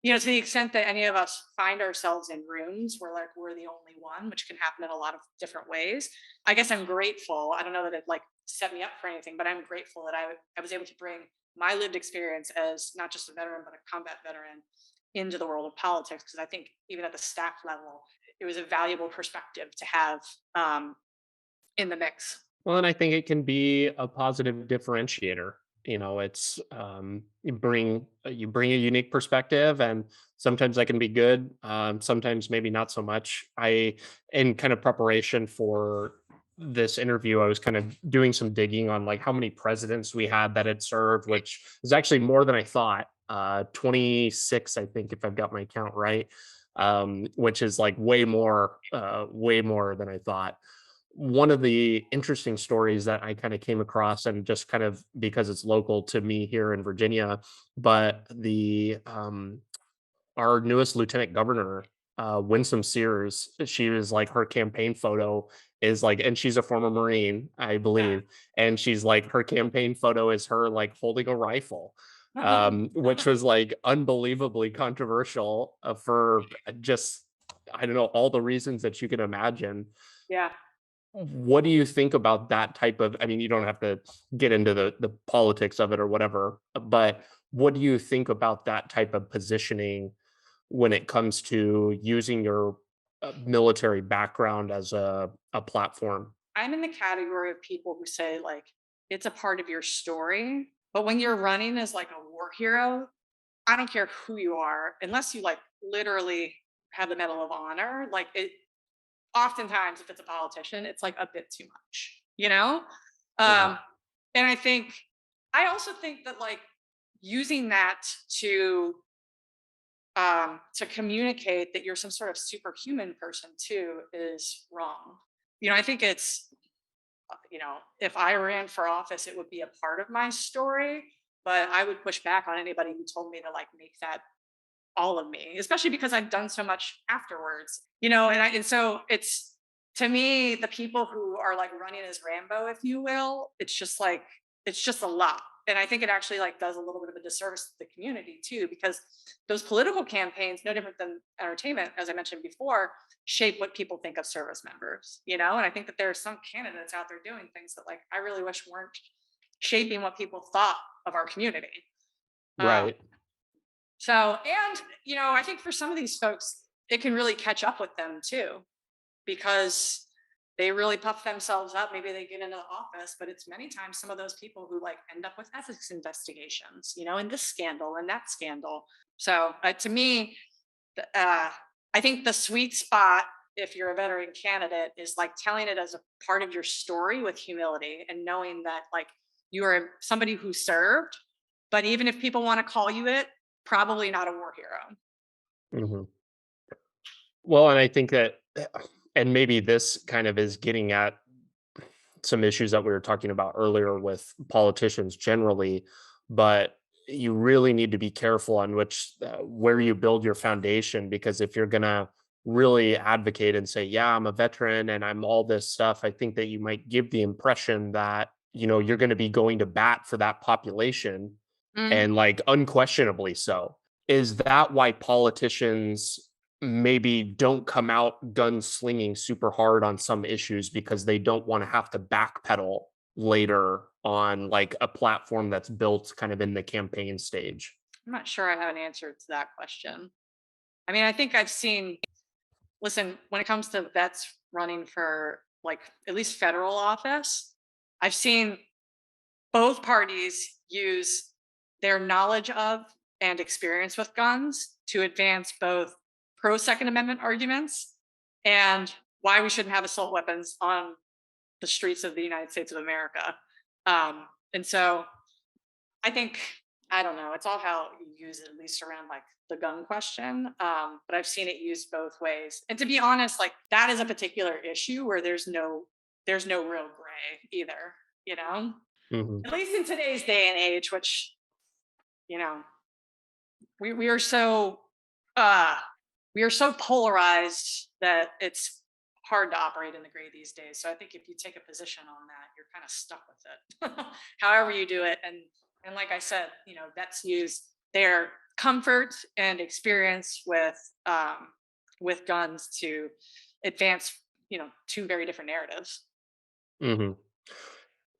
to the extent that any of us find ourselves in rooms where like we're the only one, which can happen in a lot of different ways. I guess I'm grateful. I don't know that it like set me up for anything, but I'm grateful that I was able to bring my lived experience as not just a veteran, but a combat veteran into the world of politics. Because I think even at the staff level, it was a valuable perspective to have um, in the mix. Well, and I think it can be a positive differentiator. It's you bring a unique perspective, and sometimes that can be good. Sometimes maybe not so much. In kind of preparation for this interview, I was kind of doing some digging on like how many presidents we had that had served, which is actually more than I thought. 26, I think, if I've got my count right, which is like way more than I thought. One of the interesting stories that I kind of came across, and just kind of because it's local to me here in Virginia, but the our newest lieutenant governor, Winsome Sears, she was like her campaign photo is like, and she's a former Marine, I believe, and she's like her campaign photo is her like holding a rifle, which was like unbelievably controversial for just I don't know all the reasons that you can imagine. Yeah. What do you think about that type of, I mean, you don't have to get into the politics of it or whatever, but what do you think about that type of positioning when it comes to using your military background as a platform? I'm in the category of people who say like it's a part of your story, but when you're running as like a war hero, I don't care who you are, unless you like literally have the Medal of Honor. Like it, oftentimes, if it's a politician, it's like a bit too much, you know. Mhm. Um, and I also think that like using that to communicate that you're some sort of superhuman person too is wrong. I think it's if I ran for office, it would be a part of my story, but I would push back on anybody who told me to like make that all of me, especially because I've done so much afterwards, and so it's to me, the people who are like running as Rambo, if you will, it's just a lot. And I think it actually like does a little bit of a disservice to the community too, because those political campaigns, no different than entertainment, as I mentioned before, shape what people think of service members, and I think that there are some candidates out there doing things that like I really wish weren't shaping what people thought of our community. Um, Right. so, and, I think for some of these folks, it can really catch up with them too, because they really puff themselves up. Maybe they get into the office, but it's many times some of those people who like end up with ethics investigations, in this scandal and that scandal. So, to me, uh, I think the sweet spot, if you're a veteran candidate, is like telling it as a part of your story with humility and knowing that like you are somebody who served, but even if people want to call you it, probably not a war hero. Mhm. Well, and I think that, and maybe this kind of is getting at some issues that we were talking about earlier with politicians generally, but you really need to be careful on where you build your foundation, because if you're going to really advocate and say, yeah, I'm a veteran and I'm all this stuff, I think that you might give the impression that, you're going to be going to bat for that population, Mm, and like unquestionably so. Is that why politicians maybe don't come out gunslinging super hard on some issues, because they don't want to have to backpedal later on like a platform that's built kind of in the campaign stage? I'm not sure I have an answer to that question. I mean, I think I've seen, listen, when it comes to vets running for like at least federal office, I've seen both parties use their knowledge of and experience with guns to advance both pro Second Amendment arguments and why we shouldn't have assault weapons on the streets of the United States of America. And so I think, I don't know, it's all how you use it, at least around like the gun question. But I've seen it used both ways. And to be honest, like that is a particular issue where there's no real gray either, you know? Mhm. At least in today's day and age, which, you know, we are so uh we are so polarized that it's hard to operate in the gray these days. So I think if you take a position on that, you're kind of stuck with it. However you do it. And like I said, vets use their comfort and experience with guns to advance, two very different narratives. Mhm.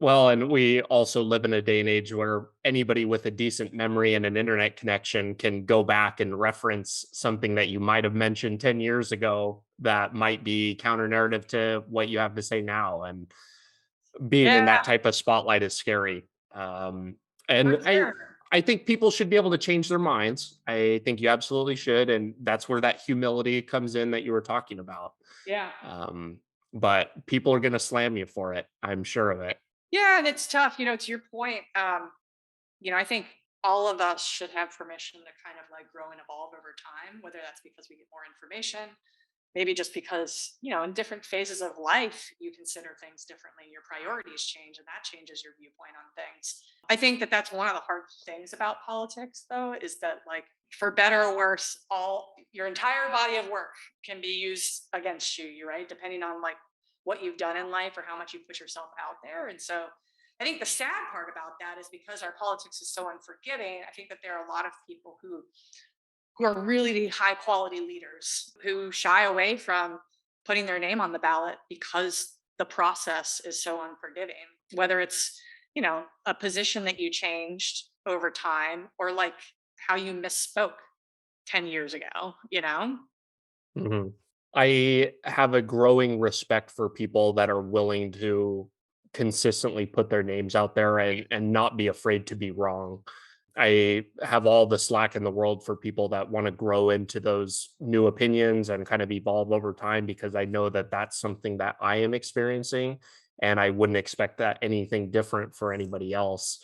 Well, and we also live in a day and age where anybody with a decent memory and an internet connection can go back and reference something that you might have mentioned 10 years ago that might be counter narrative to what you have to say now. And being Yeah, in that type of spotlight is scary. Um, for and sure. I think people should be able to change their minds. I think you absolutely should, and that's where that humility comes in that you were talking about. Yeah. Um, but people are going to slam you for it. I'm sure of it. Yeah, and it's tough, to your point. I think all of us should have permission to kind of like grow and evolve over time, whether that's because we get more information, maybe just because, in different phases of life, you consider things differently, your priorities change, and that changes your viewpoint on things. I think that that's one of the hard things about politics, though, is that, like, for better or worse, all your entire body of work can be used against you, you right? Depending on like what you've done in life or how much you put yourself out there. And so I think the sad part about that is because our politics is so unforgiving, I think that there are a lot of people who are really high quality leaders who shy away from putting their name on the ballot because the process is so unforgiving. Whether it's, a position that you changed over time or like how you misspoke 10 years ago. Mhm. I have a growing respect for people that are willing to consistently put their names out there and not be afraid to be wrong. I have all the slack in the world for people that want to grow into those new opinions and kind of evolve over time because I know that that's something that I am experiencing and I wouldn't expect that anything different for anybody else.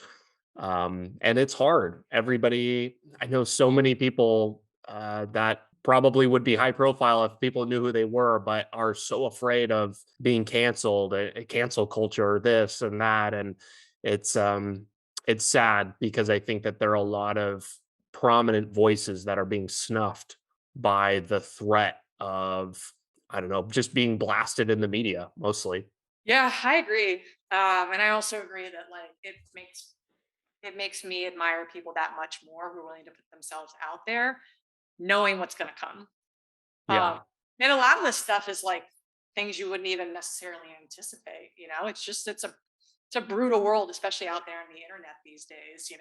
And it's hard. I know so many people that probably would be high profile if people knew who they were, but are so afraid of being canceled, cancel culture, this and that, and it's um, it's sad because I think that there are a lot of prominent voices that are being snuffed by the threat of I don't know, just being blasted in the media mostly. Yeah, I agree. And I also agree that like it makes me admire people that much more who are willing to put themselves out there, knowing what's going to come. Um, Yeah. and a lot of this stuff is like things you wouldn't even necessarily anticipate. It's a brutal world, especially out there on the internet these days.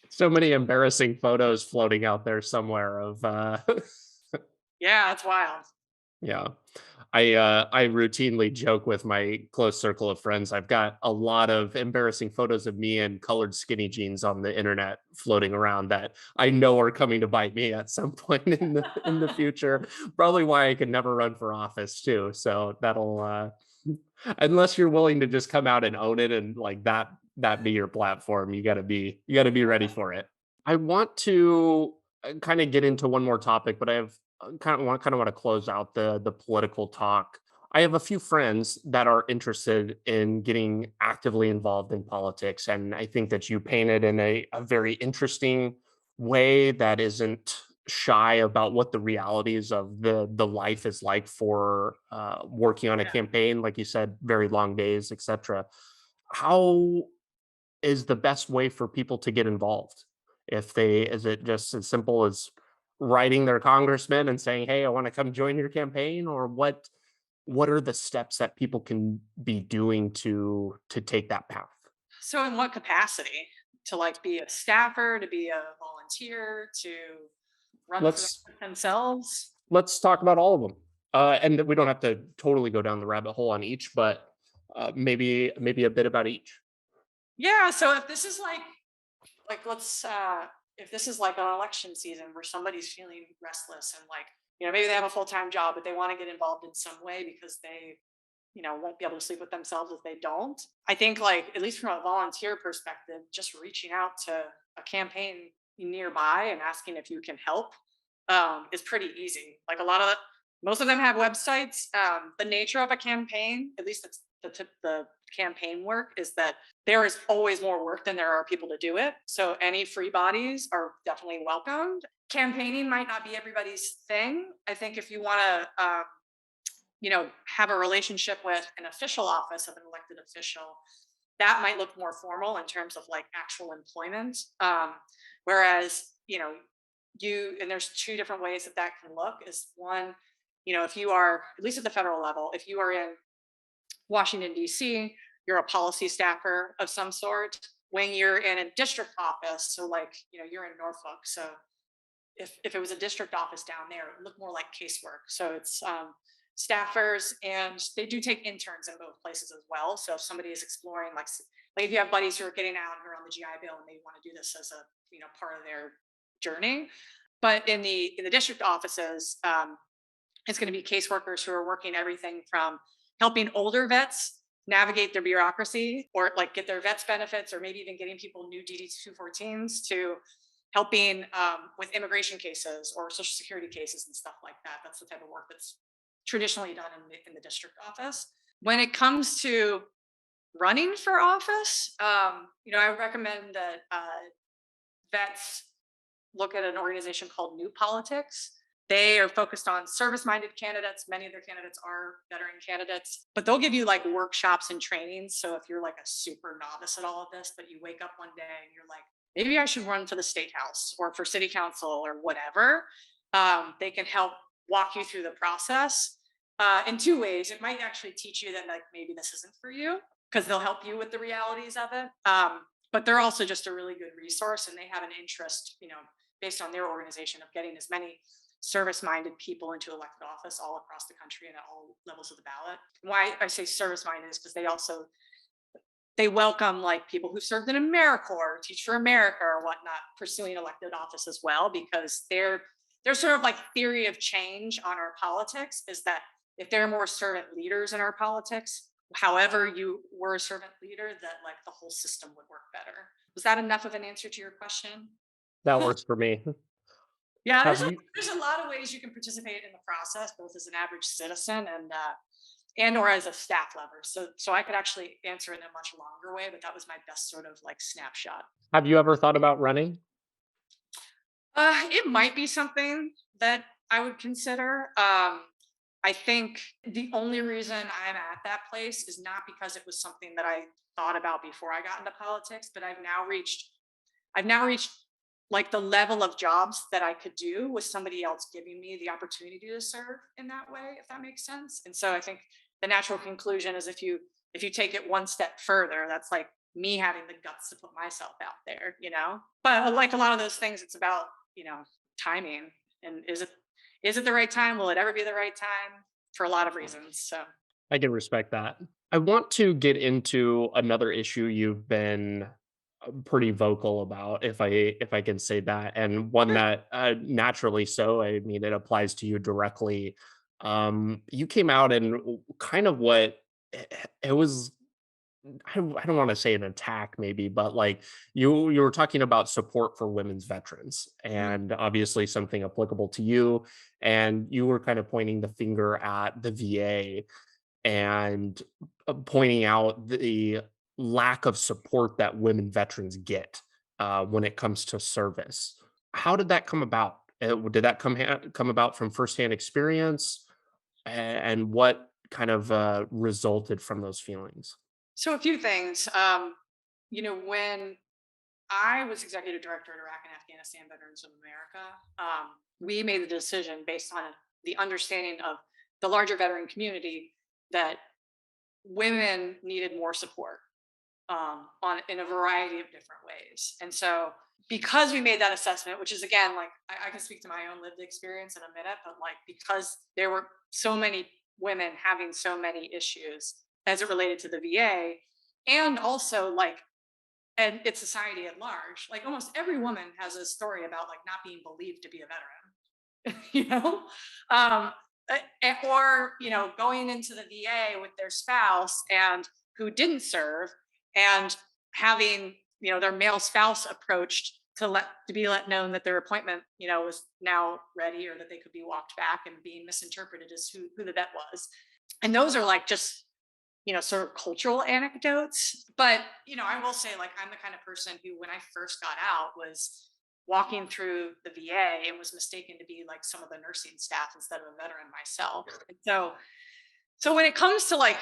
So many embarrassing photos floating out there somewhere of Yeah, it's wild. yeah. I routinely joke with my close circle of friends. I've got a lot of embarrassing photos of me in colored skinny jeans on the internet floating around that I know are coming to bite me at some point in the future. Probably why I could never run for office too. So that'll unless you're willing to just come out and own it and like that be your platform, you got to be ready for it. I want to kind of get into one more topic, but I have kind of want to close out the political talk. I have a few friends that are interested in getting actively involved in politics, and I think that you painted in a very interesting way that isn't shy about what the realities of the life is like for working on a Yeah. campaign, like you said, very long days, etc. How is the best way for people to get involved? If they Is it just as simple as writing their congressman and saying, "Hey, I want to come join your campaign," or what are the steps that people can be doing to take that path? So, in what capacity? To like be a staffer, to be a volunteer, to run for Let's themselves? let's talk about all of them. And we don't have to totally go down the rabbit hole on each, but maybe a bit about each. Yeah. So if this is like let's if this is like an election season where somebody's feeling restless and like maybe they have a full-time job but they want to get involved in some way because they won't be able to sleep with themselves if they don't. I think like at least from a volunteer perspective, just reaching out to a campaign nearby and asking if you can help is pretty easy. Like most of them have websites. The nature of a campaign, at least it's the campaign work, is that there is always more work than there are people to do it. So any free bodies are definitely welcomed. Campaigning might not be everybody's thing. I think if you want to, have a relationship with an official office of an elected official, that might look more formal in terms of like actual employment. Whereas, and there's two different ways that that can look. Is one, if you are, at least at the federal level, if you are in Washington, D.C., you're a policy staffer of some sort. When you're in a district office, so like, you're in Norfolk, so if it was a district office down there, it would look more like casework. So it's staffers, and they do take interns in both places as well. So if somebody is exploring, like if you have buddies who are getting out who are on the GI Bill and they want to do this as a part of their journey, but in the district offices, it's going to be caseworkers who are working everything from helping older vets navigate their bureaucracy or like get their vets benefits, or maybe even getting people new DD 214s, to helping with immigration cases or social security cases and stuff like that. That's the type of work that's traditionally done in the district office. When it comes to running for office, I would recommend that vets look at an organization called New Politics. They are focused on service minded candidates. Many of their candidates are veteran candidates, but they'll give you like workshops and trainings. So if you're like a super novice at all of this, but you wake up one day and you're like, maybe I should run for the state house or for city council or whatever, they can help walk you through the process in two ways. It might actually teach you that like maybe this isn't for you, because they'll help you with the realities of it. But they're also just a really good resource, and they have an interest, based on their organization, of getting as many service-minded people into elected office all across the country and at all levels of the ballot. Why I say service-minded is because they welcome like people who served in AmeriCorps, Teach for America, or whatnot, pursuing elected office as well, because they're sort of like theory of change on our politics is that if there are more servant leaders in our politics, however you were a servant leader, that like the whole system would work better. Was that enough of an answer to your question? That works for me. Yeah, Have you there's a lot of ways you can participate in the process, both as an average citizen and or as a staff lever. So I could actually answer it in a much longer way, but that was my best sort of like snapshot. have you ever thought about running? It might be something that I would consider. I think the only reason I'm at that place is not because it was something that I thought about before I got into politics, but I've now reached like the level of jobs that I could do with somebody else giving me the opportunity to serve in that way, if that makes sense. And so I think the natural conclusion is if you take it one step further, that's like me having the guts to put myself out there. But like a lot of those things, it's about, timing. And is it the right time? Will it ever be the right time? For a lot of reasons. So I can respect that. I want to get into another issue you've been pretty vocal about, if I can say that, and one sure. that naturally so. I mean, it applies to you directly. You came out and kind of what it was. I don't want to say an attack, maybe, but like you were talking about support for women's veterans, Mhm. and obviously something applicable to you, and you were kind of pointing the finger at the VA and pointing out the lack of support that women veterans get when it comes to service. How did that come about? Did that come about from firsthand experience, and what kind of resulted from those feelings? So a few things. When I was executive director at Iraq and Afghanistan Veterans of America, we made the decision based on the understanding of the larger veteran community that women needed more support on in a variety of different ways. And so because we made that assessment, which is again, like I can speak to my own lived experience in a minute, but like because there were so many women having so many issues as it related to the VA, and also like and it's society at large, like almost every woman has a story about like not being believed to be a veteran. you know um or going into the VA with their spouse and who didn't serve, and having their male spouse approached to be let known that their appointment was now ready, or that they could be walked back, and being misinterpreted as who the vet was. And those are like just sort of cultural anecdotes. But I will say, like, I'm the kind of person who, when I first got out, was walking through the VA and was mistaken to be like some of the nursing staff instead of a veteran myself. And so when it comes to like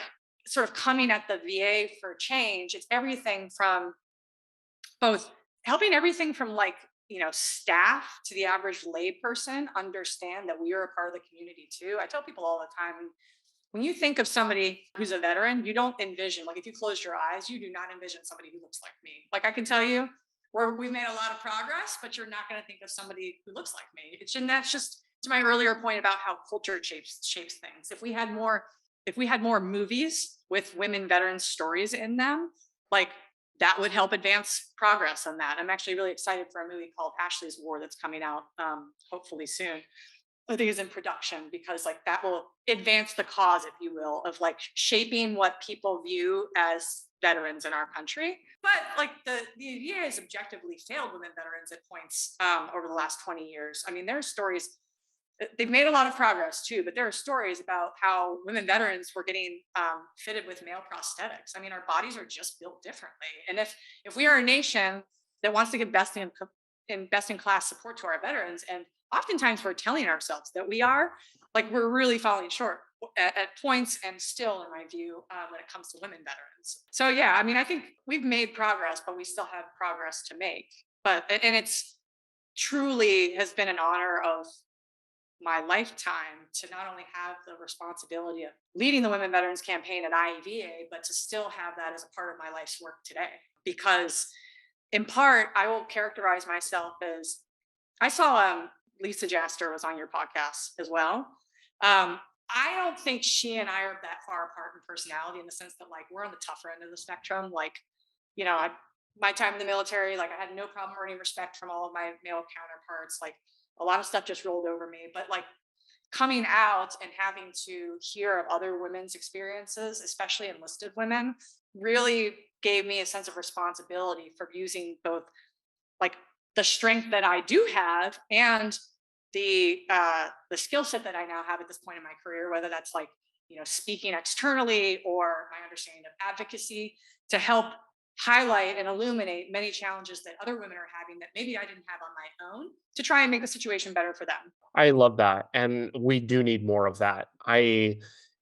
sort of coming at the VA for change, it's everything from both helping everything from like staff to the average lay person understand that we are a part of the community too. I tell people all the time, when you think of somebody who's a veteran, you don't envision, like if you close your eyes, you do not envision somebody who looks like me. Like I can tell you, we've made a lot of progress, but you're not going to think of somebody who looks like me. And that's just to my earlier point about how culture shapes things. If we had more movies with women veterans stories in them, like that would help advance progress on that. I'm actually really excited for a movie called Ashley's War that's coming out hopefully soon. I think is in production because like that will advance the cause, if you will, of like shaping what people view as veterans in our country. But like the VA has objectively failed women veterans at points over the last 20 years. I mean, there are stories. They've made a lot of progress too, but there are stories about how women veterans were getting fitted with male prosthetics. I mean, our bodies are just built differently, and if we are a nation that wants to give best in class support to our veterans, and oftentimes we're telling ourselves that we are, like we're really falling short at points, and still, in my view, when it comes to women veterans. So yeah, I mean, I think we've made progress, but we still have progress to make. But and it's truly has been an honor of my lifetime to not only have the responsibility of leading the Women Veterans Campaign at IEVA, but to still have that as a part of my life's work today. Because in part, I will characterize myself as I saw Lisa Jaster was on your podcast as well. I don't think she and I are that far apart in personality in the sense that like we're on the tougher end of the spectrum. Like, my time in the military, like I had no problem earning respect from all of my male counterparts. Like a lot of stuff just rolled over me. But like coming out and having to hear of other women's experiences, especially enlisted women, really gave me a sense of responsibility for using both like the strength that I do have and the skill set that I now have at this point in my career, whether that's like speaking externally or my understanding of advocacy to help highlight and illuminate many challenges that other women are having that maybe I didn't have on my own to try and make the situation better for them. I love that, and we do need more of that.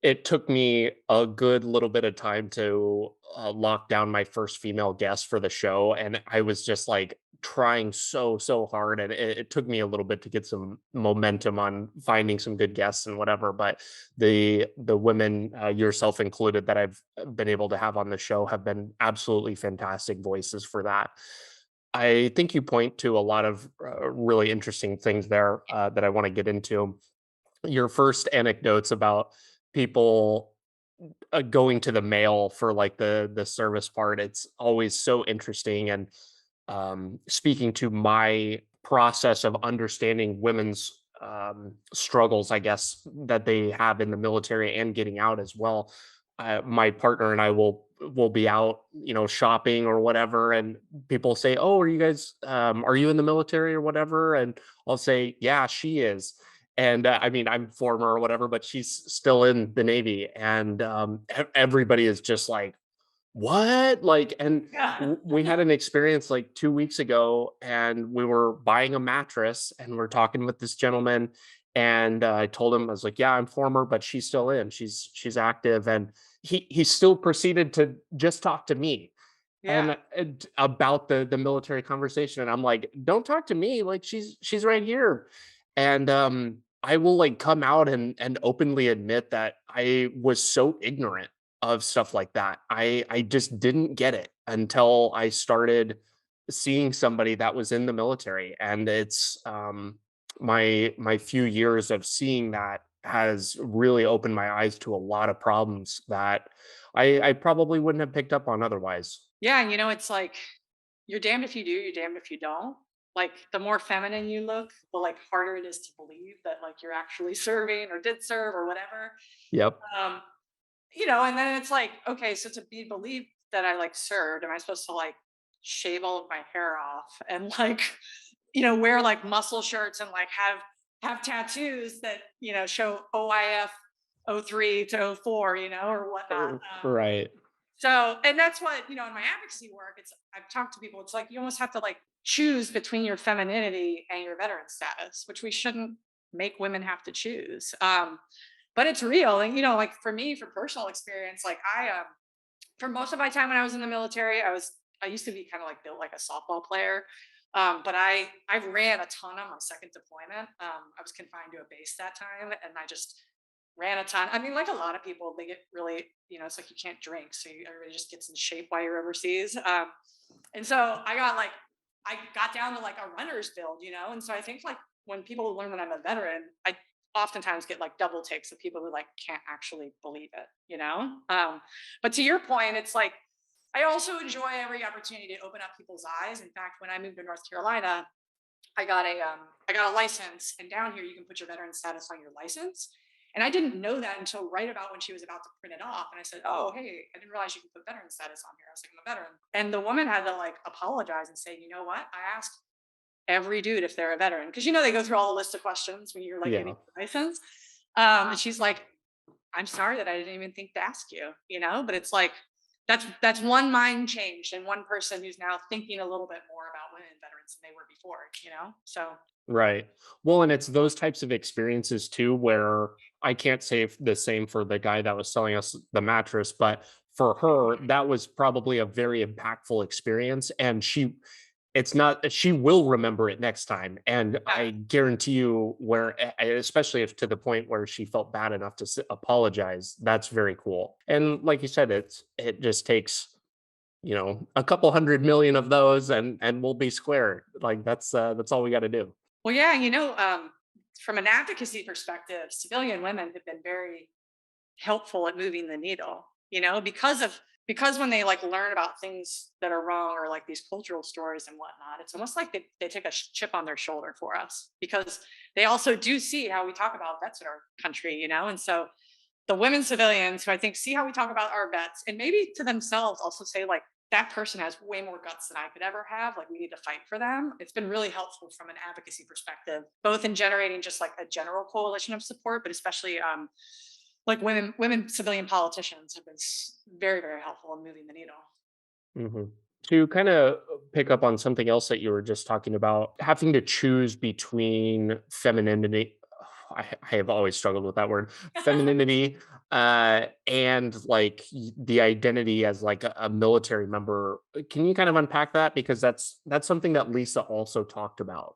It took me a good little bit of time to lock down my first female guest for the show, and I was just like trying so hard, and it took me a little bit to get some momentum on finding some good guests and whatever. But the women, yourself included, that I've been able to have on the show have been absolutely fantastic voices for that. I think you point to a lot of really interesting things there that I want to get into. Your first anecdotes about people going to the mail for like the service part. It's always so interesting, and speaking to my process of understanding women's struggles, I guess, that they have in the military and getting out as well. My partner and I will be out, shopping or whatever, and people say, "Oh, are you in the military or whatever?" And I'll say, "Yeah, she is." And I mean, I'm former or whatever, but she's still in the Navy, and everybody is just like, what? Like, and Yeah. we had an experience like 2 weeks ago, and we were buying a mattress, and we're talking with this gentleman, and I told him, I was like, "Yeah, I'm former, but she's still in. She's active," and he still proceeded to just talk to me Yeah. and about the military conversation, and I'm like, "Don't talk to me. Like, she's right here," and I will like come out and openly admit that I was so ignorant of stuff like that. I just didn't get it until I started seeing somebody that was in the military, and it's my few years of seeing that has really opened my eyes to a lot of problems that I probably wouldn't have picked up on otherwise. Yeah. And it's like you're damned if you do, you're damned if you don't. Like the more feminine you look, the like harder it is to believe that like you're actually serving or did serve or whatever. Yep. Um, and then it's like, okay, so to be believed that I like served, am I supposed to like shave all of my hair off and like, wear like muscle shirts and like have tattoos that, show OIF 03 to 04, or whatnot. Right. So, and that's what, in my advocacy work, I've talked to people, it's like you almost have to like choose between your femininity and your veteran status, which we shouldn't make women have to choose. But it's real. And, like for me, for personal experience, like for most of my time when I was in the military, I used to be kind of like built like a softball player. But I ran a ton on my second deployment. I was confined to a base that time, and I just ran a ton. I mean, like a lot of people, they get really, it's like you can't drink, so everybody just gets in shape while you're overseas. And so I got down to like a runner's build, and so I think like when people learn that I'm a veteran, I oftentimes get like double takes of people who like can't actually believe it. But to your point, it's like I also enjoy every opportunity to open up people's eyes. In fact, when I moved to North Carolina, I got a license, and down here you can put your veteran status on your license. And I didn't know that until right about when she was about to print it off. And I said, "Oh, hey, I didn't realize you could put veteran status on here." I was like, "I'm a veteran." And the woman had to like apologize and say, "You know what? I asked every dude if they're a veteran because they go through all the list of questions when you're like getting Yeah. your license." And she's like, "I'm sorry that I didn't even think to ask you." But it's like that's one mind change and one person who's now thinking a little bit more about women veterans than they were before. So Right. Well, and it's those types of experiences too, where I can't say the same for the guy that was selling us the mattress, but for her, that was probably a very impactful experience. And it's not, she will remember it next time. And yeah. I guarantee you, especially if to the point where she felt bad enough to apologize, that's very cool. And like you said, it just takes, a couple 100 million of those and we'll be square. Like that's all we got to do. Well, yeah, from an advocacy perspective, civilian women have been very helpful at moving the needle, because when they like learn about things that are wrong or like these cultural stories and whatnot, it's almost like they take a chip on their shoulder for us because they also do see how we talk about vets in our country. And so the women civilians who I think see how we talk about our vets and maybe to themselves also say like that person has way more guts than I could ever have. Like we need to fight for them. It's been really helpful from an advocacy perspective, both in generating just like a general coalition of support, but especially like women civilian politicians have been very, very helpful in moving the needle. Mhm. To kind of pick up on something else that you were just talking about, having to choose between femininity. I have always struggled with that word, femininity, and like the identity as like a military member. Can you kind of unpack that because that's something that Lisa also talked about.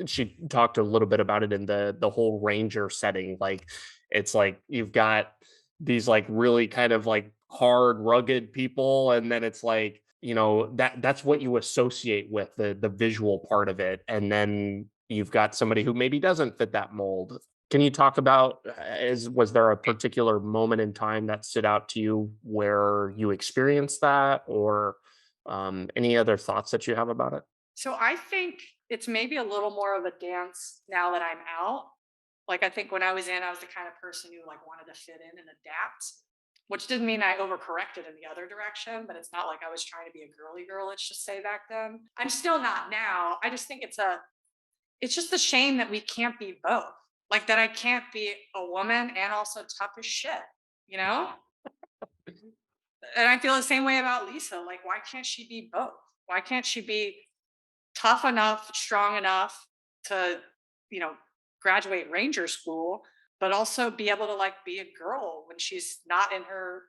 She talked a little bit about it in the whole ranger setting. Like it's like you've got these like really kind of like hard rugged people and then it's like that's what you associate with the visual part of it and then you've got somebody who maybe doesn't fit that mold. Can you talk about is was there a particular moment in time that stood out to you where you experienced that or any other thoughts that you have about it? So I think it's maybe a little more of a dance now that I'm out. Like I think when I was in, I was the kind of person who like wanted to fit in and adapt, which didn't mean I overcorrected in the other direction, but it's not like I was trying to be a girly girl, let's just say back then. I'm still not now. I just think it's just a shame that we can't be both. Like that I can't be a woman and also tough as shit, you know? And I feel the same way about Lisa. Like, why can't she be both? Why can't she be tough enough, strong enough to, you know, graduate ranger school, but also be able to like be a girl when she's not in her,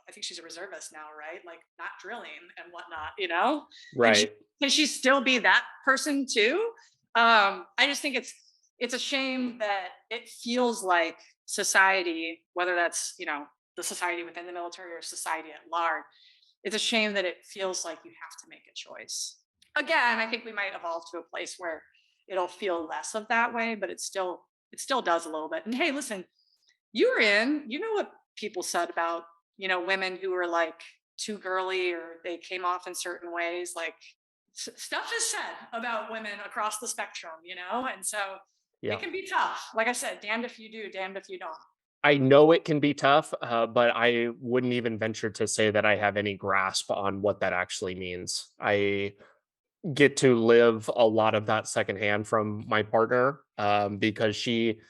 I think she's a reservist now, right? Like not drilling and whatnot. Can she Right. can she still be that person too? I just think it's a shame that it feels like society, whether that's, the society within the military or society at large, it's a shame that it feels like you have to make a choice. Again, I think we might evolve to a place where it'll feel less of that way, but it still does a little bit. And hey, listen, you know what people said about, women who were like too girly or they came off in certain ways, like stuff is said about women across the spectrum. And so it Yeah. can be tough. Like I said, damned if you do, damned if you don't. I know it can be tough, but I wouldn't even venture to say that I have any grasp on what that actually means. I get to live a lot of that secondhand from my partner because she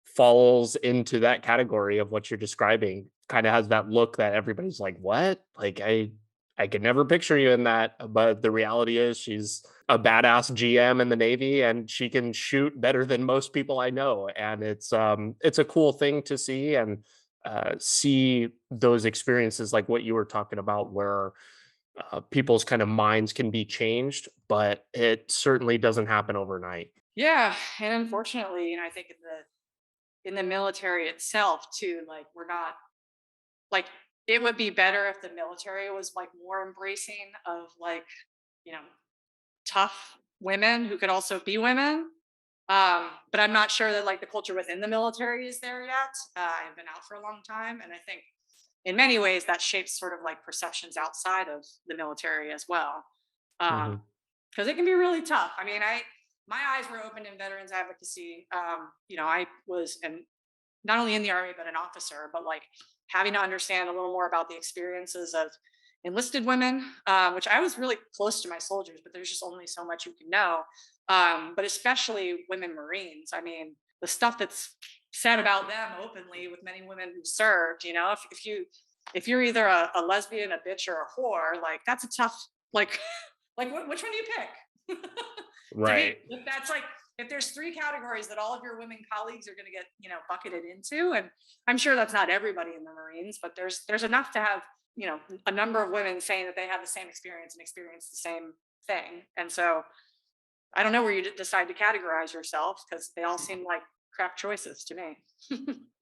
falls into that category of what you're describing. Kind of has that look that everybody's like, "What?" Like I could never picture you in that, but the reality is she's a badass GM in the Navy and she can shoot better than most people I know, and it's a cool thing to see and see those experiences like what you were talking about where people's kind of minds can be changed, but it certainly doesn't happen overnight. Yeah. And unfortunately, I think in the military itself too. Like we're not like it would be better if the military was like more embracing of like, you know, tough women who could also be women. But I'm not sure that like the culture within the military is there yet. I've been out for a long time, and I think in many ways that shapes sort of like perceptions outside of the military as well. Hmm. Because it can be really tough. I mean, I my eyes were opened in veterans advocacy. I was not only in the army but an officer, but like having to understand a little more about the experiences of enlisted women, which I was really close to my soldiers, but there's just only so much you can know. But especially women Marines. I mean, the stuff that's said about them openly with many women who served. If you're either a lesbian, a bitch, or a whore, like that's a tough like like which one do you pick? To me, Right. that's like if there's three categories that all of your women colleagues are going to get bucketed into, and I'm sure that's not everybody in the Marines, but there's enough to have a number of women saying that they have the same experience and experience the same thing. And so I don't know where you decide to categorize yourself, because they all seem like crap choices to me.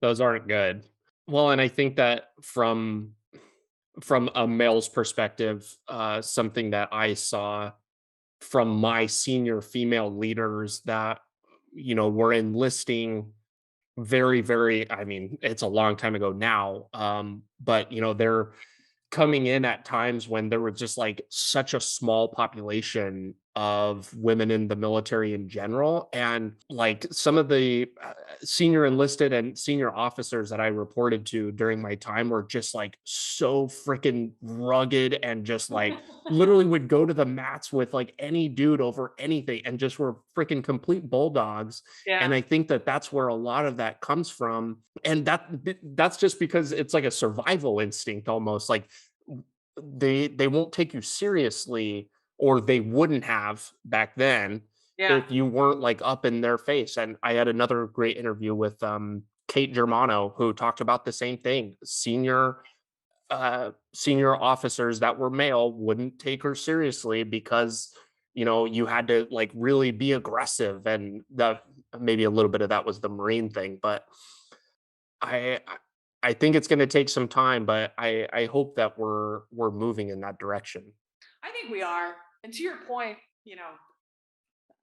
Those aren't good. Well, and I think that from a male's perspective, something that I saw from my senior female leaders that were enlisting very, very, I mean, it's a long time ago now, but they're coming in at times when there was just like such a small population of women in the military in general, and like some of the senior enlisted and senior officers that I reported to during my time were just like so freaking rugged and just like literally would go to the mats with like any dude over anything and just were freaking complete bulldogs. And Yeah, I think that that's where a lot of that comes from, and that's just because it's like a survival instinct almost. Like they won't take you seriously, or they wouldn't have back then yeah. if you weren't like up in their face. And I had another great interview with Kate Germano, who talked about the same thing. Senior officers that were male wouldn't take her seriously because you had to like really be aggressive, and that maybe a little bit of that was the Marine thing. But I I think it's gonna take some time, but I hope that we're moving in that direction. I think we are. And to your point,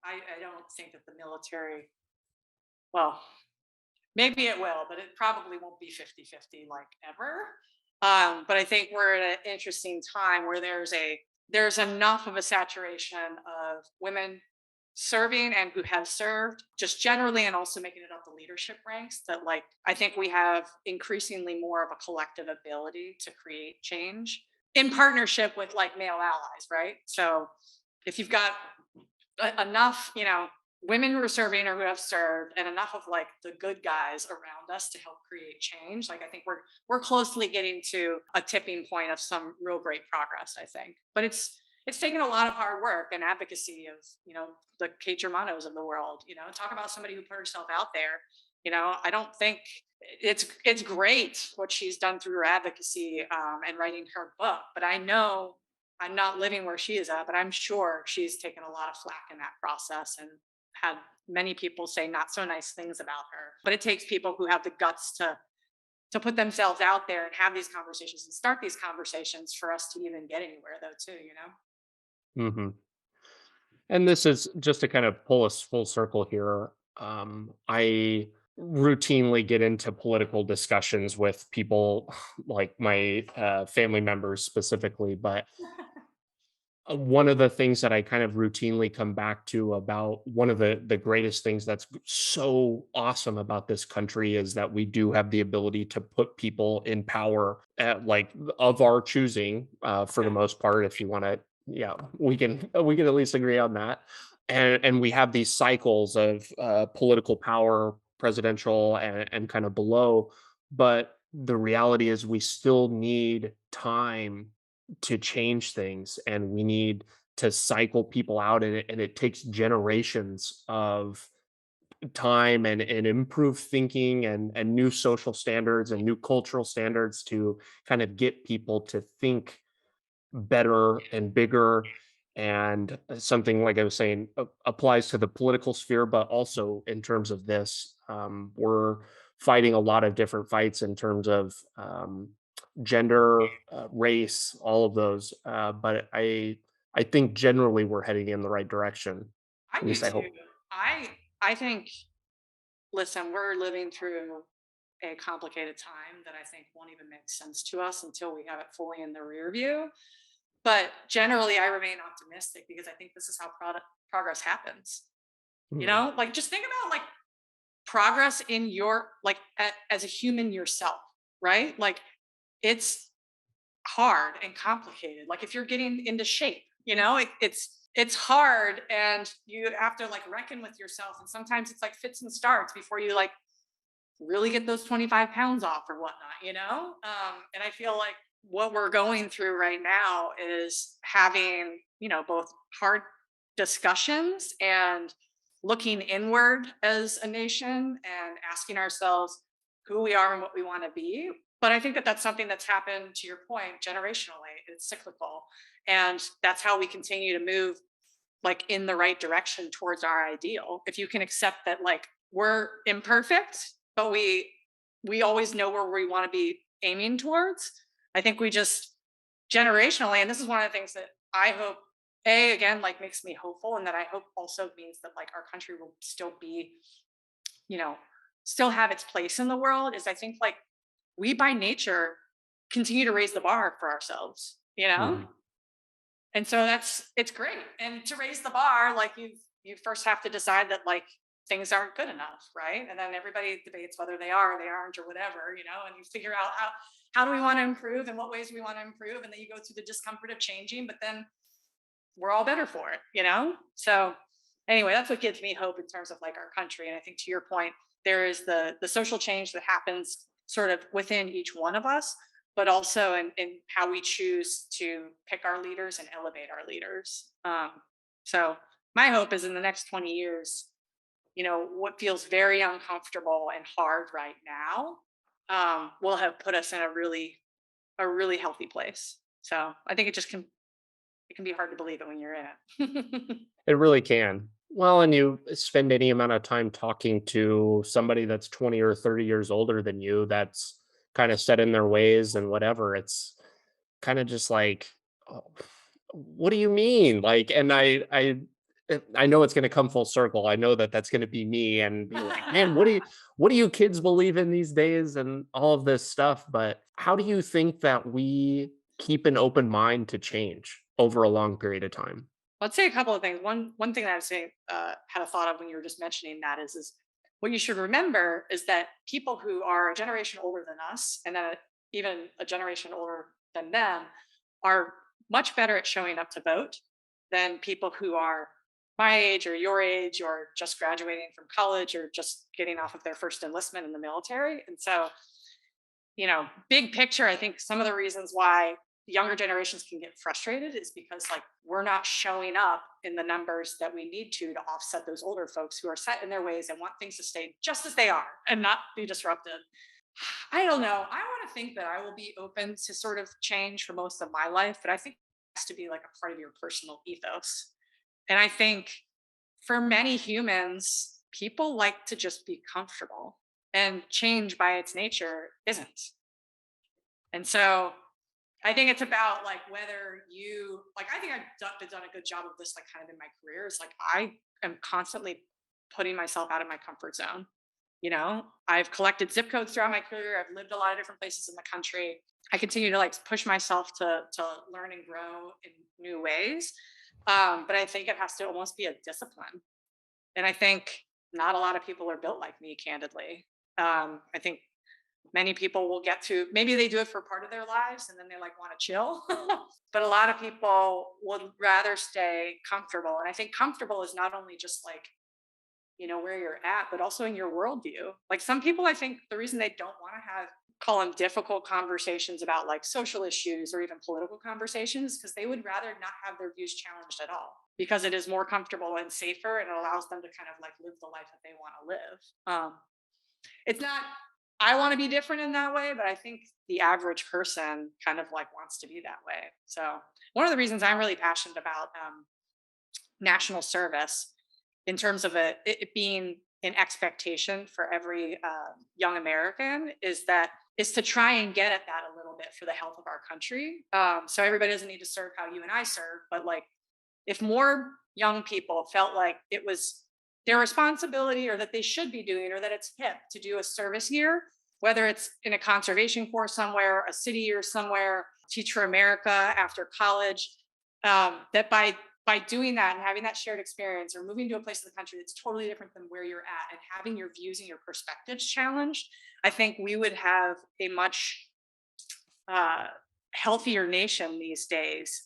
I don't think that the military, well, maybe it will, but it probably won't be 50-50 like ever. But I think we're at an interesting time where there's enough of a saturation of women serving and who have served just generally, and also making it up the leadership ranks, that like I think we have increasingly more of a collective ability to create change in partnership with like male allies, right? So if you've got enough, women who are serving or who have served, and enough of like the good guys around us to help create change. Like I think we're closely getting to a tipping point of some real great progress, I think. But it's taken a lot of hard work and advocacy of, the Kate Germanos of the world, talk about somebody who put herself out there. I don't think it's great what she's done through her advocacy, and writing her book, but I know I'm not living where she is at, but I'm sure she's taken a lot of flack in that process and had many people say not so nice things about her. But it takes people who have the guts to put themselves out there and have these conversations and start these conversations for us to even get anywhere, though, too. Mhm. And this is just to kind of pull us full circle here. I routinely get into political discussions with people like my family members specifically, but one of the things that I kind of routinely come back to about one of the greatest things that's so awesome about this country is that we do have the ability to put people in power at like of our choosing, for the Yeah. most part. If you want to, yeah, we can at least agree on that. And we have these cycles of political power, presidential and kind of below. But the reality is we still need time to change things, and we need to cycle people out, and it takes generations of time and improved thinking and new social standards and new cultural standards to kind of get people to think better and bigger. And something like I was saying applies to the political sphere, but also in terms of this, we're fighting a lot of different fights in terms of gender, race, all of those. But I think generally we're heading in the right direction. I At do least I too. hope. I think, listen, we're living through a complicated time that I think won't even make sense to us until we have it fully in the rear view. But generally, I remain optimistic because I think this is how progress happens. Hmm. Like just think about like progress in your like as a human yourself, right? Like it's hard and complicated. Like if you're getting into shape, it's hard and you have to like reckon with yourself. And sometimes it's like fits and starts before you like really get those 25 pounds off or whatnot. And I feel like what we're going through right now is having, both hard discussions and looking inward as a nation and asking ourselves who we are and what we want to be. But I think that that's something that's happened, to your point, generationally. It's cyclical. And that's how we continue to move like in the right direction towards our ideal. If you can accept that like we're imperfect, but we always know where we want to be aiming towards. I think we just generationally, and this is one of the things that I hope again like makes me hopeful, and that I hope also means that like our country will still be, you know, still have its place in the world, is I think like we by nature continue to raise the bar for ourselves. Hmm. And so it's great. And to raise the bar, like you first have to decide that like things aren't good enough, right? And then everybody debates whether they are or they aren't or whatever, and you figure out how do we want to improve and what ways we want to improve. And then you go through the discomfort of changing, but then we're all better for it. So anyway, that's what gives me hope in terms of like our country. And I think to your point, there is the social change that happens sort of within each one of us, but also in how we choose to pick our leaders and elevate our leaders. So my hope is in the next 20 years, what feels very uncomfortable and hard right now will have put us in a really healthy place. So I think it can be hard to believe it when you're in it. It really can. Well, and you spend any amount of time talking to somebody that's 20 or 30 years older than you, that's kind of set in their ways and whatever. It's kind of just like, "Oh, what do you mean?" Like, and I know it's going to come full circle. I know that that's going to be me and be like, man, what do you kids believe in these days and all of this stuff. But how do you think that we keep an open mind to change over a long period of time? Let's say a couple of things. One thing that I was saying, had a thought of when you were just mentioning that is what you should remember is that people who are a generation older than us, and then even a generation older than them, are much better at showing up to vote than people who are my age or your age or just graduating from college or just getting off of their first enlistment in the military. And so big picture, I think some of the reasons why younger generations can get frustrated is because like we're not showing up in the numbers that we need to offset those older folks who are set in their ways and want things to stay just as they are and not be disrupted. I don't know. I want to think that I will be open to sort of change for most of my life, but I think it has to be like a part of your personal ethos. And I think for many humans, people like to just be comfortable, and change by its nature isn't. And so I think it's about like whether you like. I think I've done a good job of this, like kind of in my career. Is like I am constantly putting myself out of my comfort zone. I've collected zip codes throughout my career. I've lived a lot of different places in the country. I continue to like push myself to learn and grow in new ways. But I think it has to almost be a discipline. And I think not a lot of people are built like me, candidly. I think many people will get to, maybe they do it for part of their lives and then they like want to chill. But a lot of people would rather stay comfortable. And I think comfortable is not only just like, where you're at, but also in your worldview. Like some people, I think the reason they don't want to call them difficult conversations about like social issues or even political conversations, because they would rather not have their views challenged at all because it is more comfortable and safer and it allows them to kind of like live the life that they want to live. It's not, I want to be different in that way, but I think the average person kind of like wants to be that way. So one of the reasons I'm really passionate about national service in terms of it being an expectation for every young American is to try and get at that a little bit for the health of our country. So everybody doesn't need to serve how you and I serve, but like if more young people felt like it was their responsibility or that they should be doing or that it's hip to do a service year, whether it's in a conservation corps somewhere, a city year somewhere, Teach for America after college, that by doing that and having that shared experience or moving to a place of the country that's totally different than where you're at and having your views and your perspectives challenged, I think we would have a much uh, healthier nation these days,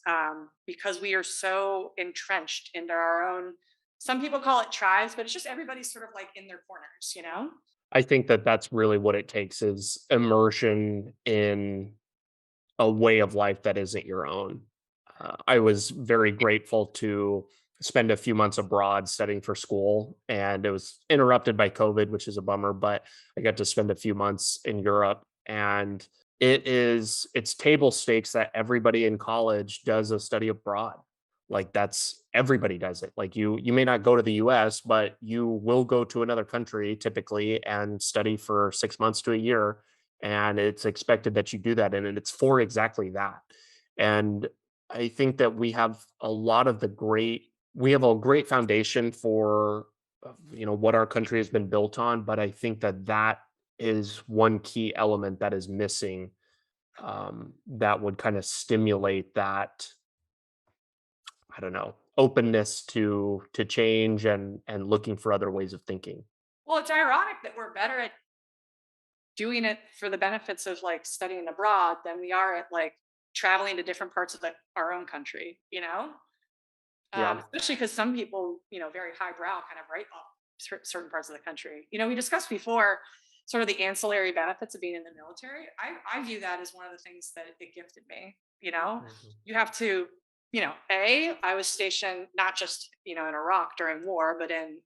because we are so entrenched into our own. Some people call it tribes, but it's just everybody's sort of like in their corners, you know? I think that that's really what it takes is immersion in a way of life that isn't your own. I was very grateful to spend a few months abroad studying for school, and it was interrupted by COVID, which is a bummer. But I got to spend a few months in Europe, and it's table stakes that everybody in college does a study abroad. Like that's everybody does it. Like you may not go to the US, but you will go to another country typically and study for 6 months to a year, and it's expected that you do that, and it's for exactly that. And I think that we have a great foundation for what our country has been built on, but I think that that is one key element that is missing, that would kind of stimulate that, I don't know, openness to change and looking for other ways of thinking. Well, it's ironic that we're better at doing it for the benefits of like studying abroad than we are at like traveling to different parts of our own country, you know? Yeah. Especially because some people, very highbrow kind of write off certain parts of the country. We discussed before sort of the ancillary benefits of being in the military. I view that as one of the things that it gifted me. Mhm. You have to, I was stationed not just, in Iraq during war, but in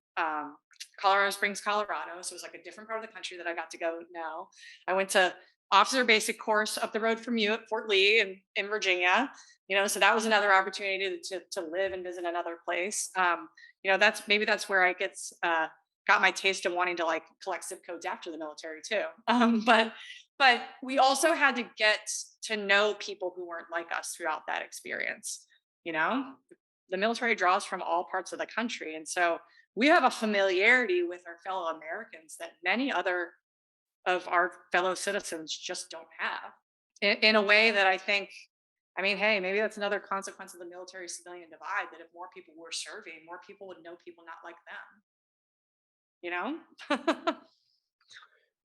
Colorado Springs, Colorado. So it was like a different part of the country that I got to go now. I went to officer basic course up the road from you at Fort Lee in Virginia. So that was another opportunity to live and visit another place. That's where I got my taste of wanting to like collect zip codes after the military too. But we also had to get to know people who weren't like us throughout that experience. You know, the military draws from all parts of the country, and so we have a familiarity with our fellow Americans that many other of our fellow citizens just don't have in a way that I think, I mean, hey, maybe that's another consequence of the military civilian divide that if more people were serving, more people would know people not like them,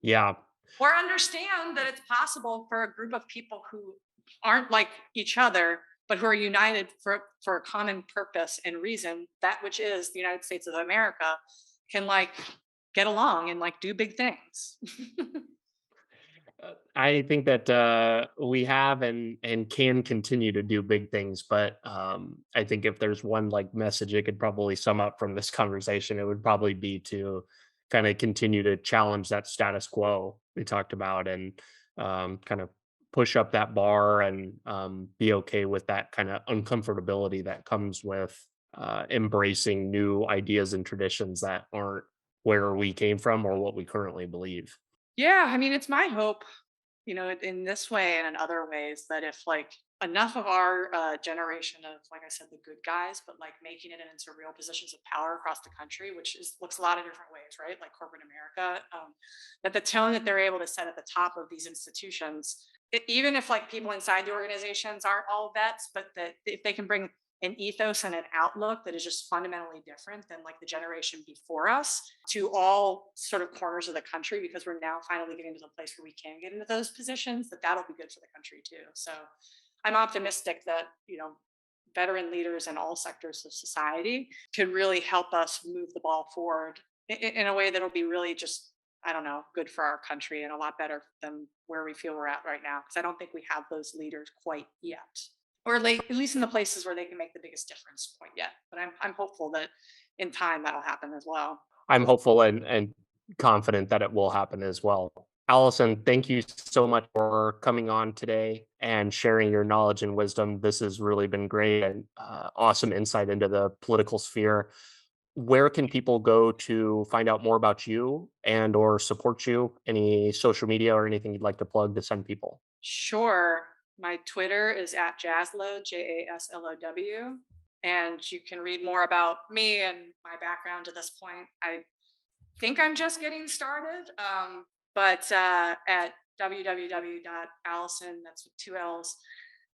Yeah. or understand that it's possible for a group of people who aren't like each other, but who are united for a common purpose and reason, that which is the United States of America, can like get along and like do big things. I think that we have and can continue to do big things, but I think if there's one like message it could probably sum up from this conversation, it would probably be to kind of continue to challenge that status quo we talked about, and kind of push up that bar, and be okay with that kind of uncomfortability that comes with embracing new ideas and traditions that aren't where we came from or what we currently believe. Yeah, I mean, it's my hope, in this way and in other ways, that if like enough of our generation of, like I said, the good guys, but like making it into real positions of power across the country, which looks a lot of different ways, right? Like corporate America, that the tone that they're able to set at the top of these institutions, even if like people inside the organizations aren't all vets, but that if they can bring an ethos and an outlook that is just fundamentally different than like the generation before us to all sort of corners of the country, because we're now finally getting to the place where we can get into those positions, that'll be good for the country too. So I'm optimistic that, veteran leaders in all sectors of society could really help us move the ball forward in a way that'll be really just, I don't know, good for our country and a lot better than where we feel we're at right now. Because I don't think we have those leaders quite yet, or like at least in the places where they can make the biggest difference quite yet. But I'm hopeful that in time that'll happen as well. I'm hopeful and confident that it will happen as well. Allison, thank you so much for coming on today and sharing your knowledge and wisdom. This has really been great and awesome insight into the political sphere. Where can people go to find out more about you and or support you? Any social media or anything you'd like to plug to send people? Sure. My Twitter is at Jaslow, Jaslow. And you can read more about me and my background to this point. I think I'm just getting started, but at www.allison, that's with two L's,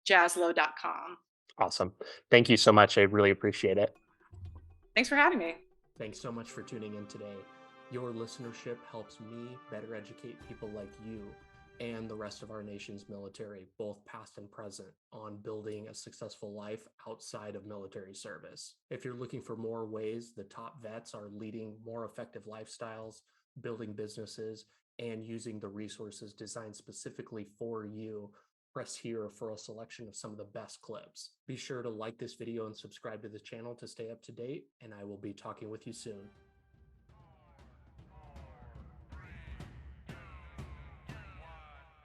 jaslow.com. Awesome. Thank you so much. I really appreciate it. Thanks for having me. Thanks so much for tuning in today. Your listenership helps me better educate people like you and the rest of our nation's military, both past and present, on building a successful life outside of military service. If you're looking for more ways the top vets are leading more effective lifestyles, building businesses, and using the resources designed specifically for you, press here for a selection of some of the best clips. Be sure to like this video and subscribe to the channel to stay up to date, and I will be talking with you soon.